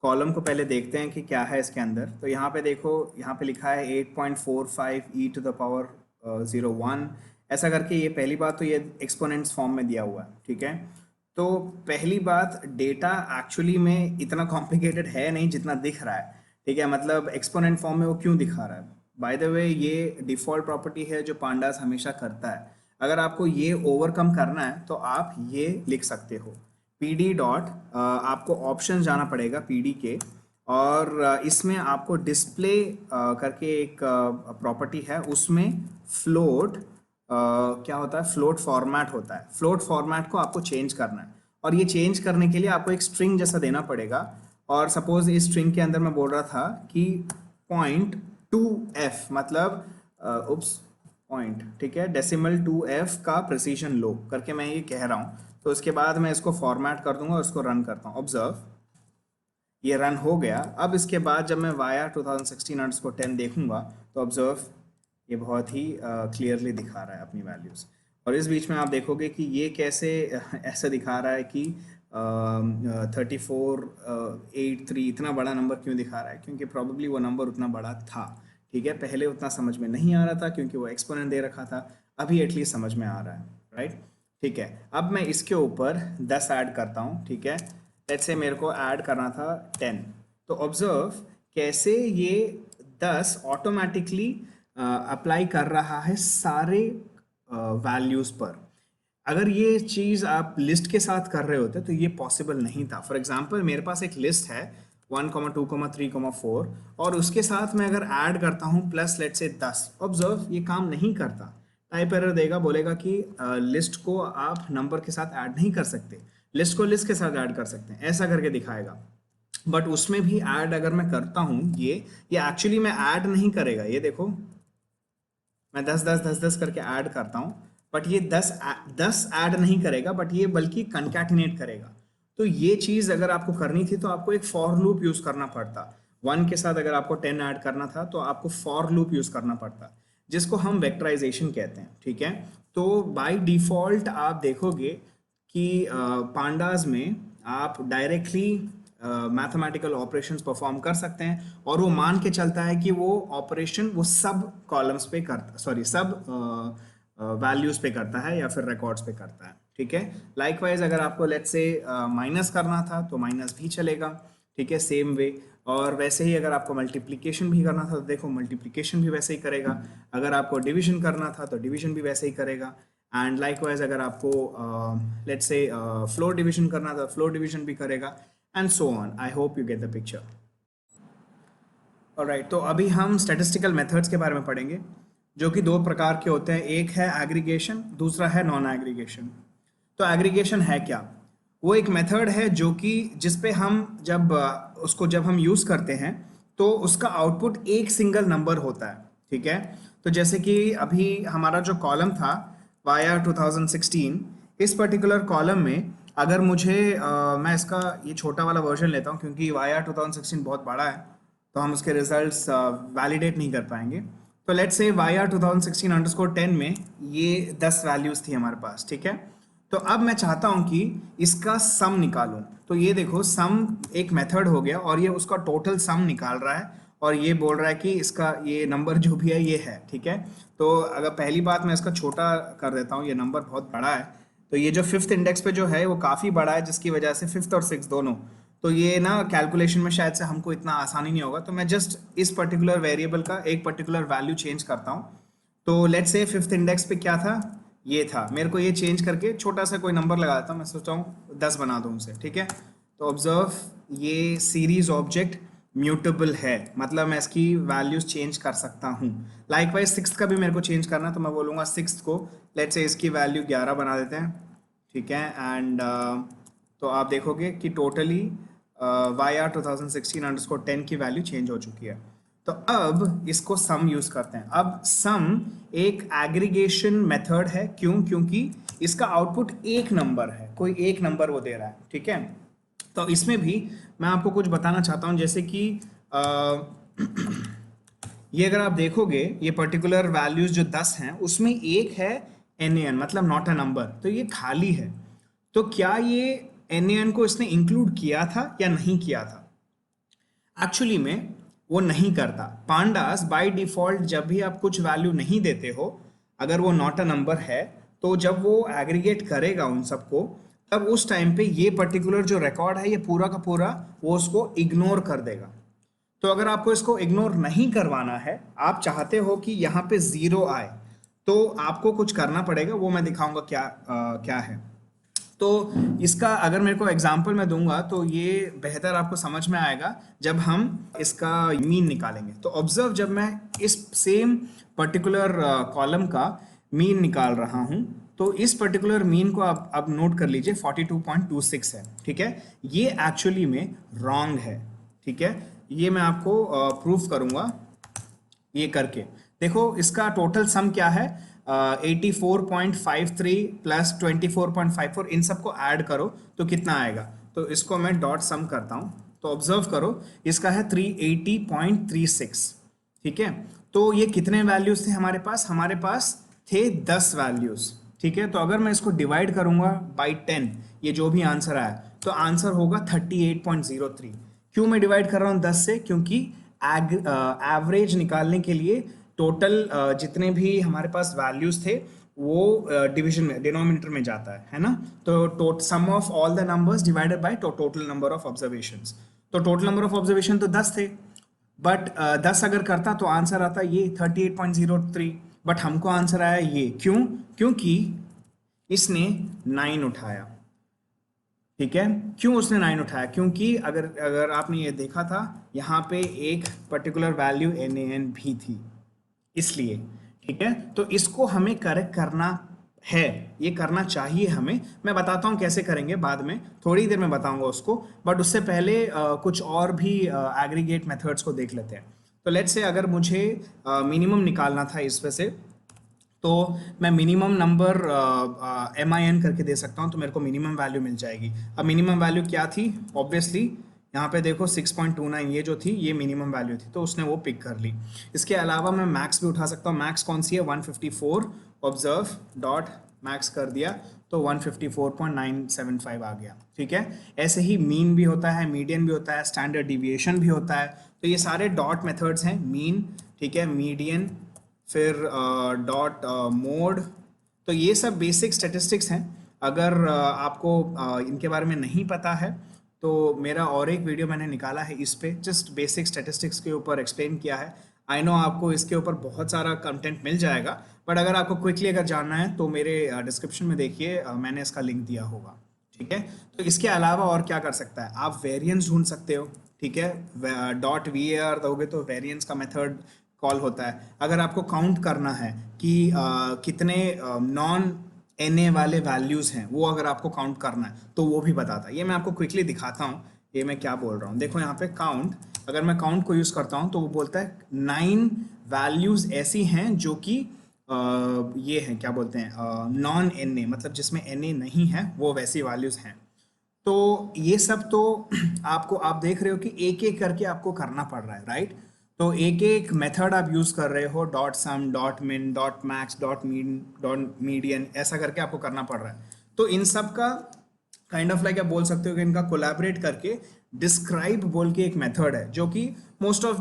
कॉलम को पहले देखते हैं कि क्या है इसके अंदर। तो यहाँ पे देखो, यहाँ पे लिखा है 8.45 e⁻01, ऐसा करके। ये पहली बात तो ये एक्सपोनेंट्स फॉर्म में दिया हुआ है, ठीक है। तो पहली बात, डेटा एक्चुअली में इतना कॉम्प्लिकेटेड है नहीं जितना दिख रहा है, ठीक है। मतलब एक्सपोनेंट फॉर्म में वो क्यों दिखा रहा है, बाय द वे ये डिफ़ॉल्ट प्रॉपर्टी है जो पांडास हमेशा करता है। अगर आपको ये ओवरकम करना है तो आप ये लिख सकते हो, PD डॉट, आपको ऑप्शन जाना पड़ेगा PD के, और इसमें आपको डिस्प्ले करके एक प्रॉपर्टी है, उसमें फ्लोट क्या होता है, फ्लोट फॉर्मेट होता है। फ्लोट फॉर्मेट को आपको चेंज करना है, और ये चेंज करने के लिए आपको एक स्ट्रिंग जैसा देना पड़ेगा, और सपोज इस स्ट्रिंग के अंदर मैं बोल रहा था कि पॉइंट 2f मतलब उप्स पॉइंट, ठीक है, डेसिमल 2f का प्रिसीजन लो करके मैं ये कह रहा हूँ। तो उसके बाद मैं इसको फॉर्मेट कर दूंगा और इसको रन करता हूँ। ऑब्जर्व, ये रन हो गया। अब इसके बाद जब मैं वाया 2016_10 देखूंगा तो ऑब्जर्व ये बहुत ही क्लियरली दिखा रहा है अपनी वैल्यूज़। और इस बीच में आप देखोगे कि ये कैसे ऐसा दिखा रहा है कि 3483 इतना बड़ा नंबर क्यों दिखा रहा है, क्योंकि प्रॉबेबली वो नंबर उतना बड़ा था। ठीक है, पहले उतना समझ में नहीं आ रहा था क्योंकि वो एक्सपोनेंट दे रखा था, अभी एटलीस्ट समझ में आ रहा है, राइट। ठीक है, अब मैं इसके ऊपर 10 ऐड करता हूँ। ठीक है, लेट्स से मेरे को ऐड करना था 10। तो ऑब्जर्व कैसे ये 10 ऑटोमेटिकली अप्लाई कर रहा है सारे वैल्यूज़ पर। अगर ये चीज़ आप लिस्ट के साथ कर रहे होते तो ये पॉसिबल नहीं था। फॉर एग्जांपल मेरे पास एक लिस्ट है 1, 2, 3, 4 और उसके साथ मैं अगर ऐड करता हूँ प्लस लेट्स से 10, ऑब्जर्व ये काम नहीं करता, टाइप एरर देगा, बोलेगा कि लिस्ट को आप नंबर के साथ ऐड नहीं कर सकते, लिस्ट को लिस्ट के साथ ऐड कर सकते हैं, ऐसा करके दिखाएगा। बट उसमें भी ऐड अगर मैं करता हूँ ये एक्चुअली मैं ऐड नहीं करेगा। ये देखो मैं 10 10 10 10 करके ऐड करता हूँ, बट ये 10 ऐड नहीं करेगा, बट ये बल्कि कंकैटिनेट करेगा। तो ये चीज़ अगर आपको करनी थी तो आपको एक फॉर लूप यूज़ करना पड़ता। 1 के साथ अगर आपको 10 ऐड करना था तो आपको फॉर लूप यूज़ करना पड़ता, जिसको हम वेक्टराइजेशन कहते हैं। ठीक है, तो बाय डिफ़ॉल्ट आप देखोगे कि पांडास में आप डायरेक्टली मैथमेटिकल ऑपरेशंस परफॉर्म कर सकते हैं और वो मान के चलता है कि वो ऑपरेशन वो सब कॉलम्स पे करता, सॉरी सब वैल्यूज पे करता है या फिर रिकॉर्ड्स पे करता है। ठीक है, लाइकवाइज अगर आपको लेट्स से माइनस करना था तो माइनस भी चलेगा। ठीक है, सेम वे। और वैसे ही अगर आपको मल्टीप्लिकेशन भी करना था तो देखो मल्टीप्लिकेशन भी वैसे ही करेगा, अगर आपको डिवीजन करना था तो डिवीजन भी वैसे ही करेगा। एंड लाइकवाइज अगर आपको लेट्स से फ्लोर डिवीजन करना था फ्लोर डिवीजन भी करेगा, and so on. I hope you get the picture. Alright, तो अभी हम स्टैटिस्टिकल मेथड्स के बारे में पढ़ेंगे, जो कि दो प्रकार के होते हैं, एक है एग्रीगेशन, दूसरा है नॉन एग्रीगेशन। तो एग्रीगेशन है क्या? वो एक मेथड है जो कि जिस पे हम जब हम यूज़ करते हैं तो उसका आउटपुट एक सिंगल नंबर होता है। ठीक है, तो जैसे कि अभी हमारा जो कॉलम था वाया 2016, इस पर्टिकुलर कॉलम में अगर मुझे मैं इसका ये छोटा वाला वर्जन लेता हूँ क्योंकि वाया 2016 बहुत बड़ा है तो हम उसके रिजल्ट्स वैलिडेट नहीं कर पाएंगे। तो लेट्स से वाया 2016_10 में ये 10 वैल्यूज़ थी हमारे पास। ठीक है, तो अब मैं चाहता हूं कि इसका सम निकालूं। तो ये देखो सम एक मेथड हो गया और ये उसका टोटल सम निकाल रहा है और ये बोल रहा है कि इसका ये नंबर जो भी है ये है। ठीक है, तो अगर पहली बात मैं इसका छोटा कर देता हूँ, ये नंबर बहुत बड़ा है, तो ये जो 5th इंडेक्स पे जो है वो काफ़ी बड़ा है, जिसकी वजह से 5th और 6th दोनों, तो ये ना कैलकुलेशन में शायद से हमको इतना आसानी नहीं होगा। तो मैं जस्ट इस पर्टिकुलर वेरिएबल का एक पर्टिकुलर वैल्यू चेंज करता हूँ। तो लेट्स से 5th इंडेक्स पे क्या था, ये था, मेरे को ये चेंज करके छोटा सा कोई नंबर लगा देता हूँ, मैं सोचता हूँ 10 बना दूँ उसे। ठीक है, तो ऑब्जर्व ये सीरीज ऑब्जेक्ट म्यूटेबल है, मतलब मैं इसकी वैल्यूज चेंज कर सकता हूँ। लाइकवाइज 6th का भी मेरे को चेंज करना, तो मैं बोलूँगा 6th को लेट्स से इसकी वैल्यू 11 बना देते हैं। ठीक है, एंड तो आप देखोगे कि टोटली वाया 2016_10 की वैल्यू चेंज हो चुकी है। तो अब इसको सम यूज करते हैं। अब सम एक एग्रीगेशन मेथड है, क्यों? क्योंकि इसका आउटपुट एक नंबर है, कोई एक नंबर वो दे रहा है। ठीक है, तो इसमें भी मैं आपको कुछ बताना चाहता हूं, जैसे कि ये अगर आप देखोगे ये पर्टिकुलर वैल्यूज जो 10 हैं उसमें एक है NaN, मतलब नॉट अ नंबर, तो ये खाली है। तो क्या ये NaN को इसने इंक्लूड किया था या नहीं किया था? एक्चुअली में वो नहीं करता। पांडास बाय डिफॉल्ट जब भी आप कुछ वैल्यू नहीं देते हो, अगर वो नॉट अ नंबर है, तो जब वो एग्रीगेट करेगा उन सबको, तब उस टाइम पे ये पर्टिकुलर जो रिकॉर्ड है ये पूरा का पूरा वो उसको इग्नोर कर देगा। तो अगर आपको इसको इग्नोर नहीं करवाना है, आप चाहते हो कि यहाँ पे 0 आए, तो आपको कुछ करना पड़ेगा, वो मैं दिखाऊंगा क्या है। तो इसका अगर मेरे को एग्जांपल मैं दूंगा तो ये बेहतर आपको समझ में आएगा जब हम इसका मीन निकालेंगे। तो ऑब्जर्व, जब मैं इस सेम पर्टिकुलर कॉलम का मीन निकाल रहा हूँ तो इस पर्टिकुलर मीन को आप अब नोट कर लीजिए 42.26 है, ठीक है। ये एक्चुअली में रॉन्ग है, ठीक है। ये मैं आपको प्रूफ करूंगा ये करके। देखो इसका टोटल सम क्या है, 84.53 प्लस 24.54, इन सबको ऐड करो तो कितना आएगा। तो इसको मैं डॉट सम करता हूँ, तो ऑब्जर्व करो इसका है 380.36, ठीक है। तो ये कितने वैल्यूज थे हमारे पास थे 10 वैल्यूज, ठीक है। तो अगर मैं इसको डिवाइड करूंगा बाई 10, ये जो भी आंसर आया तो आंसर होगा 38.03। क्यों मैं डिवाइड कर रहा हूँ 10 से, क्योंकि एवरेज निकालने के लिए टोटल जितने भी हमारे पास वैल्यूज थे वो डिवीजन में, डिनोमिनेटर में जाता है ना। तो sum of all the numbers divided by total number of observations. तो टोटल नंबर ऑफ ऑब्जर्वेशन तो 10 थे, बट 10 अगर करता तो आंसर आता ये 38.03, बट हमको आंसर आया ये। क्यों? क्योंकि इसने 9 उठाया, ठीक है। क्यों उसने 9 उठाया? क्योंकि अगर आपने ये देखा था यहाँ पे एक पर्टिकुलर वैल्यू NaN भी थी, इसलिए, ठीक है। तो इसको हमें करेक्ट करना है, ये करना चाहिए हमें। मैं बताता हूँ कैसे करेंगे, बाद में थोड़ी देर में बताऊंगा उसको, बट उससे पहले कुछ और भी एग्रीगेट मेथड्स को देख लेते हैं। तो लेट्स से अगर मुझे मिनिमम निकालना था इस वजह से, तो मैं मिनिमम नंबर MIN करके दे सकता हूँ, तो मेरे को मिनिमम वैल्यू मिल जाएगी। अब मिनिमम वैल्यू क्या थी? ऑब्वियसली यहाँ पे देखो 6.29, ये जो थी ये मिनिमम वैल्यू थी, तो उसने वो पिक कर ली। इसके अलावा मैं मैक्स भी उठा सकता हूँ। मैक्स कौन सी है? 154। ऑब्जर्व डॉट मैक्स कर दिया तो 154.975 आ गया, ठीक है। ऐसे ही मीन भी होता है, मीडियन भी होता है, स्टैंडर्ड डिविएशन भी होता है। तो ये सारे डॉट मेथड्स हैं, मीन, ठीक है, मीडियन, फिर डॉट मोड। तो ये सब बेसिक स्टैटिस्टिक्स हैं। अगर आपको इनके बारे में नहीं पता है तो मेरा और एक वीडियो मैंने निकाला है इस पे, जस्ट बेसिक स्टैटिस्टिक्स के ऊपर एक्सप्लेन किया है। आई नो आपको इसके ऊपर बहुत सारा कंटेंट मिल जाएगा, बट अगर आपको क्विकली अगर जानना है तो मेरे डिस्क्रिप्शन में देखिए, मैंने इसका लिंक दिया होगा, ठीक है। तो इसके अलावा और क्या कर सकता है? आप वेरिएंस ढूंढ सकते हो, ठीक है। डॉट VAR दोगे तो वेरिएंस का मेथड कॉल होता है। अगर आपको काउंट करना है कि कितने नॉन NA वाले वैल्यूज हैं, वो अगर आपको काउंट करना है तो वो भी बताता है। ये मैं आपको क्विकली दिखाता हूँ ये मैं क्या बोल रहा हूँ। देखो यहाँ पे काउंट, अगर मैं काउंट को यूज़ करता हूँ तो वो बोलता है 9 वैल्यूज ऐसी हैं जो कि ये हैं, क्या बोलते हैं, नॉन NA, मतलब जिसमें NA नहीं है वो वैसी वैल्यूज हैं। तो ये सब तो आपको, आप देख रहे हो कि एक एक करके आपको करना पड़ रहा है, राइट। तो एक एक मेथड आप यूज कर रहे हो, dot sum, dot min, dot max, dot mean, dot median, ऐसा करके आपको करना पड़ रहा है। तो इन सब का काइंड ऑफ लाइक आप बोल सकते हो कि इनका कोलैबोरेट करके डिस्क्राइब बोल के एक मेथड है, जो कि मोस्ट ऑफ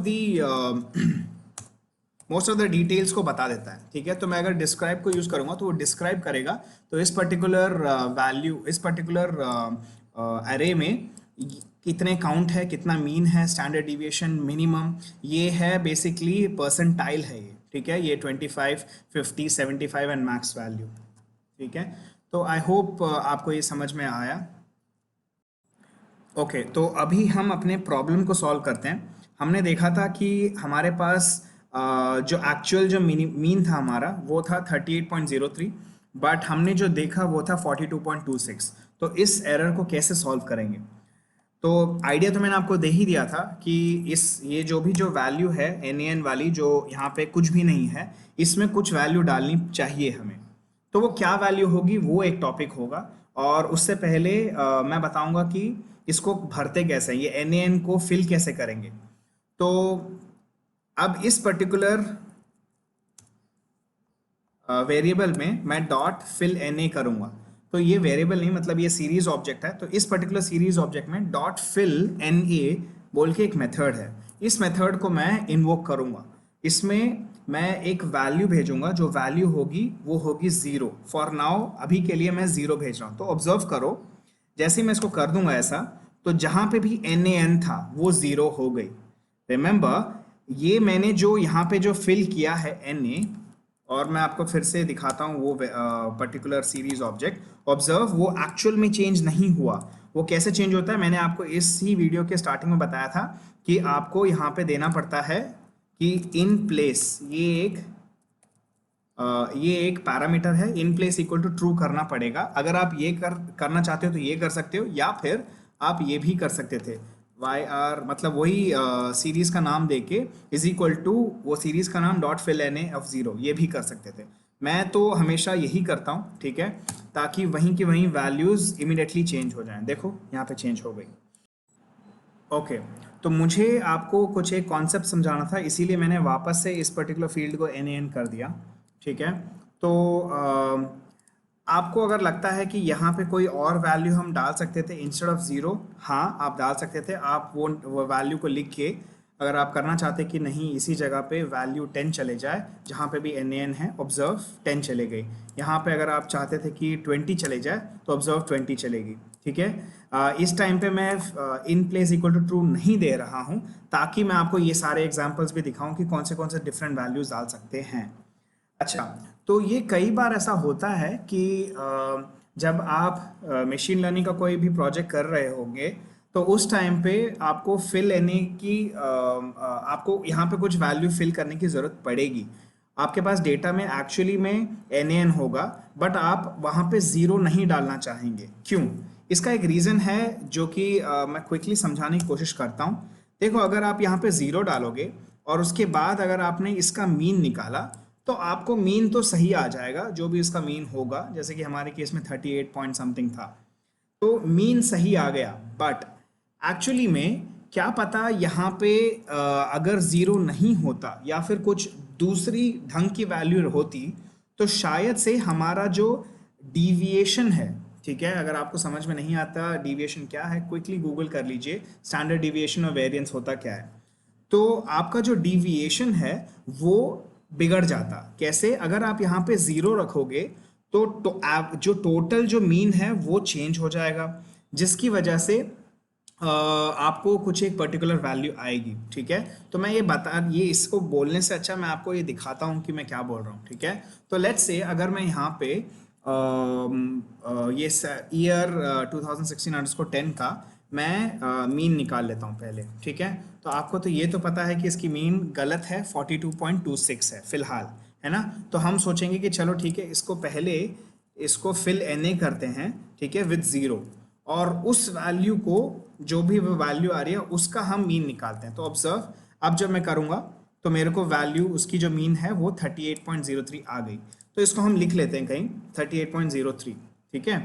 द डिटेल्स को बता देता है, ठीक है। तो मैं अगर डिस्क्राइब को यूज करूंगा तो वो डिस्क्राइब करेगा, तो इस पर्टिकुलर वैल्यू, इस पर्टिकुलर अरे में कितने काउंट है, कितना मीन है, स्टैंडर्ड डिविएशन, मिनिमम, ये है बेसिकली परसेंटाइल है ये, ठीक है। ये 25, 50, 75 एंड मैक्स वैल्यू, ठीक है। तो आई होप आपको ये समझ में आया। ओके, तो अभी हम अपने प्रॉब्लम को सॉल्व करते हैं। हमने देखा था कि हमारे पास जो एक्चुअल जो मीन था हमारा वो था 38.03, बट हमने जो देखा वो था 42.26। तो इस एरर को कैसे सॉल्व करेंगे? तो आइडिया तो मैंने आपको दे ही दिया था कि ये जो भी जो वैल्यू है NaN वाली, जो यहाँ पे कुछ भी नहीं है, इसमें कुछ वैल्यू डालनी चाहिए हमें। तो वो क्या वैल्यू होगी वो एक टॉपिक होगा, और उससे पहले मैं बताऊंगा कि इसको भरते कैसे, ये NaN को फिल कैसे करेंगे। तो अब इस पर्टिकुलर वेरिएबल में मैं डॉट फिल NA करूंगा। तो ये वेरिएबल नहीं, मतलब ये सीरीज ऑब्जेक्ट है। तो इस पर्टिकुलर सीरीज ऑब्जेक्ट में डॉट फिल NA बोल के एक मेथड है। इस मेथड को मैं इन्वोक करूंगा। इसमें मैं एक वैल्यू भेजूंगा, जो वैल्यू होगी वो होगी 0। फॉर नाउ अभी के लिए मैं 0 भेज रहा हूँ। तो ऑब्जर्व करो, जैसे ही मैं इसको कर दूंगा ऐसा, तो जहां पे भी NaN था वो 0 हो गई। रिमेंबर, ये मैंने जो यहाँ पे जो फिल किया है NA, और मैं आपको फिर से दिखाता हूँ वो पर्टिकुलर सीरीज ऑब्जेक्ट। ऑब्जर्व, वो एक्चुअल में चेंज नहीं हुआ। वो कैसे चेंज होता है मैंने आपको इस ही वीडियो के स्टार्टिंग में बताया था कि आपको यहाँ पे देना पड़ता है कि इन प्लेस, ये एक ये एक पैरामीटर है, in place equal to true करना पड़ेगा। अगर आप ये करना चाहते हो तो ये कर सकते हो, या फिर आप ये भी कर सकते थे, वाई आर मतलब वही सीरीज का नाम देके इज इक्वल टू वो सीरीज का नाम dot fill N A of zero, ये भी कर सकते थे। मैं तो हमेशा यही करता हूँ, ठीक है, ताकि वहीं की वहीं वैल्यूज इमिडिएटली चेंज हो जाएं। देखो यहाँ पे चेंज हो गई। ओके, तो मुझे आपको कुछ एक कॉन्सेप्ट समझाना था, इसीलिए मैंने वापस से इस पर्टिकुलर फील्ड को एन कर दिया, ठीक है। तो आपको अगर लगता है कि यहाँ पे कोई और वैल्यू हम डाल सकते थे इंस्टेड ऑफ ज़ीरो, हाँ आप डाल सकते थे। आप वो वैल्यू को लिख के अगर आप करना चाहते कि नहीं इसी जगह पे वैल्यू 10 चले जाए, जहाँ पे भी एन है ऑब्जर्व 10 चले गई। यहाँ पे अगर आप चाहते थे कि 20 चले जाए तो ऑब्जर्व 20 चलेगी, ठीक है। इस टाइम पे मैं in place equal to true नहीं दे रहा हूँ, ताकि मैं आपको ये सारे एग्जाम्पल्स भी दिखाऊं कि कौन से डिफरेंट वैल्यूज डाल सकते हैं। अच्छा, तो ये कई बार ऐसा होता है कि जब आप मशीन लर्निंग का कोई भी प्रोजेक्ट कर रहे होंगे तो उस टाइम पे आपको फिल लेने की आपको यहाँ पे कुछ वैल्यू फिल करने की ज़रूरत पड़ेगी। आपके पास डेटा में एक्चुअली में एन होगा, बट आप वहाँ पे ज़ीरो नहीं डालना चाहेंगे। क्यों? इसका एक रीज़न है जो कि मैं क्विकली समझाने की कोशिश करता हूँ। देखो, अगर आप यहाँ पे ज़ीरो डालोगे और उसके बाद अगर आपने इसका मीन निकाला तो आपको मीन तो सही आ जाएगा, जो भी इसका मीन होगा। जैसे कि हमारे केस में 38 पॉइंट समथिंग था, तो मीन सही आ गया। बट एक्चुअली में क्या पता यहाँ पे अगर ज़ीरो नहीं होता या फिर कुछ दूसरी ढंग की वैल्यू होती, तो शायद से हमारा जो डीविएशन है, ठीक है, अगर आपको समझ में नहीं आता डीविएशन क्या है, क्विकली गूगल कर लीजिए स्टैंडर्ड डीविएशन और वेरिएंस होता क्या है। तो आपका जो डीविएशन है वो बिगड़ जाता। कैसे? अगर आप यहाँ पे ज़ीरो रखोगे तो आप जो टोटल जो मीन है वो चेंज हो जाएगा, जिसकी वजह से आपको कुछ एक पर्टिकुलर वैल्यू आएगी, ठीक है। तो मैं ये इसको बोलने से अच्छा मैं आपको ये दिखाता हूँ कि मैं क्या बोल रहा हूँ, ठीक है। तो लेट्स से अगर मैं यहाँ पे ये ईयर 2016_10 का मैं मीन निकाल लेता हूँ पहले, ठीक है। तो आपको तो ये तो पता है कि इसकी मीन गलत है, 42.26 है फिलहाल, है ना। तो हम सोचेंगे कि चलो ठीक है, इसको पहले इसको फिल एन करते हैं, ठीक है, विद ज़ीरो, और उस वैल्यू को जो भी वो वैल्यू आ रही है उसका हम मीन निकालते हैं। तो ऑब्जर्व, अब जब मैं करूँगा तो मेरे को वैल्यू उसकी जो मीन है वो 38.03 आ गई। तो इसको हम लिख लेते हैं कहीं 38.03, ठीक है।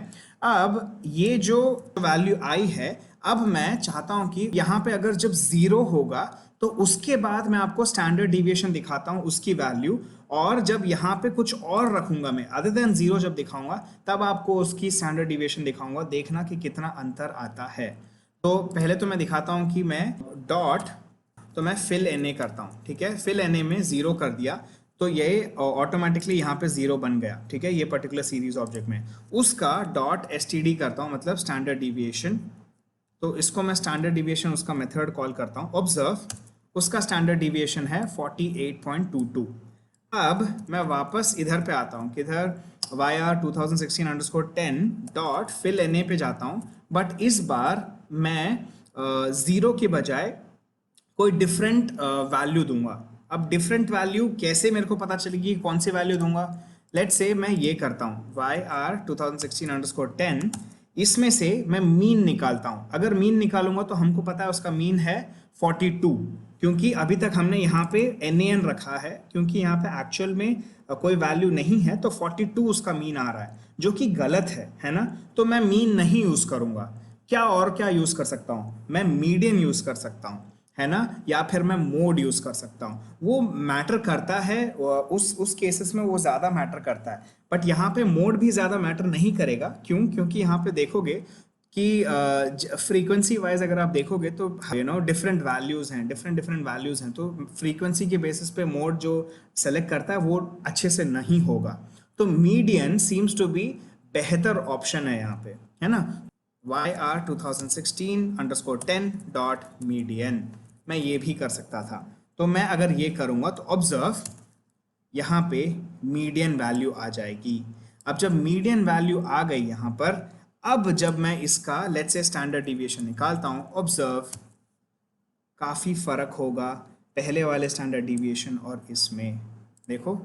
अब ये जो वैल्यू आई है, अब मैं चाहता हूं कि यहाँ पे अगर जब ज़ीरो होगा तो उसके बाद मैं आपको स्टैंडर्ड डिविएशन दिखाता हूँ उसकी वैल्यू, और जब यहाँ पे कुछ और रखूंगा मैं अदर देन ज़ीरो जब दिखाऊंगा, तब आपको उसकी स्टैंडर्ड डिविएशन दिखाऊंगा, देखना कि कितना अंतर आता है। तो पहले तो मैं दिखाता हूँ कि मैं डॉट, तो मैं फिल एन ए करता हूँ, ठीक है। फिल एन ए में ज़ीरो कर दिया तो ये ऑटोमेटिकली यहाँ पे ज़ीरो बन गया, ठीक है, ये पर्टिकुलर सीरीज ऑब्जेक्ट में। उसका डॉट एस टी डी करता हूँ, मतलब स्टैंडर्ड डिविएशन। तो इसको मैं स्टैंडर्ड डिविएशन उसका मेथड कॉल करता हूँ। ऑब्जर्व, उसका स्टैंडर्ड डिविएशन है 48.22। अब मैं वापस इधर पे आता हूँ, किधर, Y R 2016_10 dot fill N A पे जाता हूँ, बट इस बार मैं ज़ीरो के बजाय कोई डिफरेंट वैल्यू दूंगा। अब डिफरेंट वैल्यू कैसे मेरे को पता चलेगी कौन सी वैल्यू दूंगा? लेट्स से मैं ये करता हूँ, वाई आर 2016_10, इसमें से मैं मीन निकालता हूँ। अगर मीन निकालूंगा तो हमको पता है उसका मीन है 42, क्योंकि अभी तक हमने यहाँ पे एन रखा है, क्योंकि यहाँ पे एक्चुअल में कोई वैल्यू नहीं है, तो 42 उसका मीन आ रहा है, जो कि गलत है ना। तो मैं मीन नहीं यूज करूंगा। क्या और क्या यूज कर सकता हूँ? मैं मीडियन यूज कर सकता हूँ, है ना, या फिर मैं मोड यूज कर सकता हूँ। वो मैटर करता है, उस केसेस में वो ज्यादा मैटर करता है, बट यहाँ पे मोड भी ज्यादा मैटर नहीं करेगा। क्यों? क्योंकि यहाँ पे देखोगे कि फ्रीक्वेंसी वाइज अगर आप देखोगे तो डिफरेंट वैल्यूज हैं, डिफरेंट वैल्यूज हैं, तो फ्रीक्वेंसी के बेसिस पे मोड जो सेलेक्ट करता है वो अच्छे से नहीं होगा। तो मीडियन सीम्स टू बी बेहतर ऑप्शन है यहाँ पे, है ना। YR 2016_10 डॉट मीडियन, मैं ये भी कर सकता था। तो मैं अगर ये करूँगा तो ऑब्जर्व, यहाँ पे मीडियन वैल्यू आ जाएगी। अब जब मीडियन वैल्यू आ गई यहाँ पर, अब जब मैं इसका लेट्स से स्टैंडर्ड डिविएशन निकालता हूँ, ऑब्जर्व, काफ़ी फ़र्क होगा पहले वाले स्टैंडर्ड डिविएशन और इसमें। देखो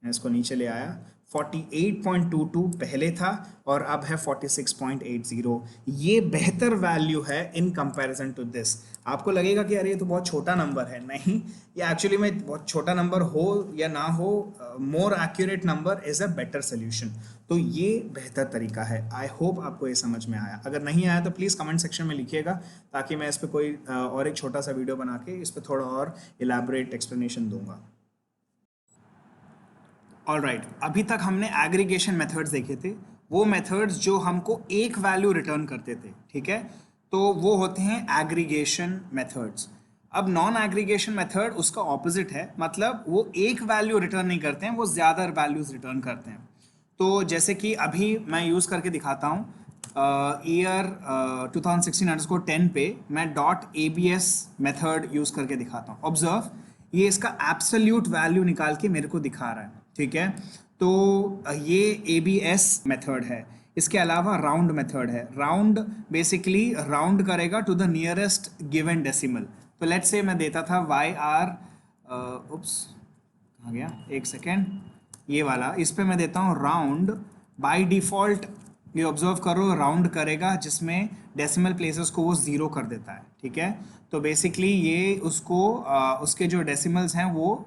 मैं इसको नीचे ले आया, 48.22 पहले था और अब है 46.80। ये बेहतर वैल्यू है इन कंपैरिजन टू दिस। आपको लगेगा कि अरे ये तो बहुत छोटा नंबर है, नहीं, ये एक्चुअली में बहुत छोटा नंबर हो या ना हो, more accurate number is a better solution. तो ये बेहतर तरीका है। आई होप आपको ये समझ में आया। अगर नहीं आया तो प्लीज़ कमेंट सेक्शन में लिखिएगा, ताकि मैं इस पर कोई और एक छोटा सा वीडियो बना के इस पर थोड़ा और इलैबोरेट एक्सप्लेनेशन दूंगा। ऑलराइट, अभी तक हमने एग्रीगेशन मेथड्स देखे थे, वो मेथड्स जो हमको एक वैल्यू रिटर्न करते थे, ठीक है, तो वो होते हैं एग्रीगेशन मेथड्स। अब नॉन एग्रीगेशन मेथड उसका ऑपोजिट है, मतलब वो एक वैल्यू रिटर्न नहीं करते हैं, वो ज़्यादा वैल्यूज रिटर्न करते हैं। तो जैसे कि अभी मैं यूज़ करके दिखाता हूँ, ईयर 2016_10 पे मैं .abs मेथड यूज़ करके दिखाता हूँ। ऑब्जर्व, ये इसका एब्सोल्यूट वैल्यू निकाल के मेरे को दिखा रहा है, ठीक है। तो ये ABS मेथड है। इसके अलावा राउंड मेथड है। राउंड बेसिकली राउंड करेगा to the nearest given decimal. तो लेट्स से मैं देता था YR, उप्स कहाँ गया, एक सेकेंड, ये वाला, इस पे मैं देता हूँ राउंड। बाय डिफ़ॉल्ट ये ऑब्जर्व करो, राउंड करेगा जिसमें डेसिमल प्लेसेस को वो ज़ीरो कर देता है, ठीक है। तो बेसिकली ये उसको उसके जो डेसिमल्स हैं वो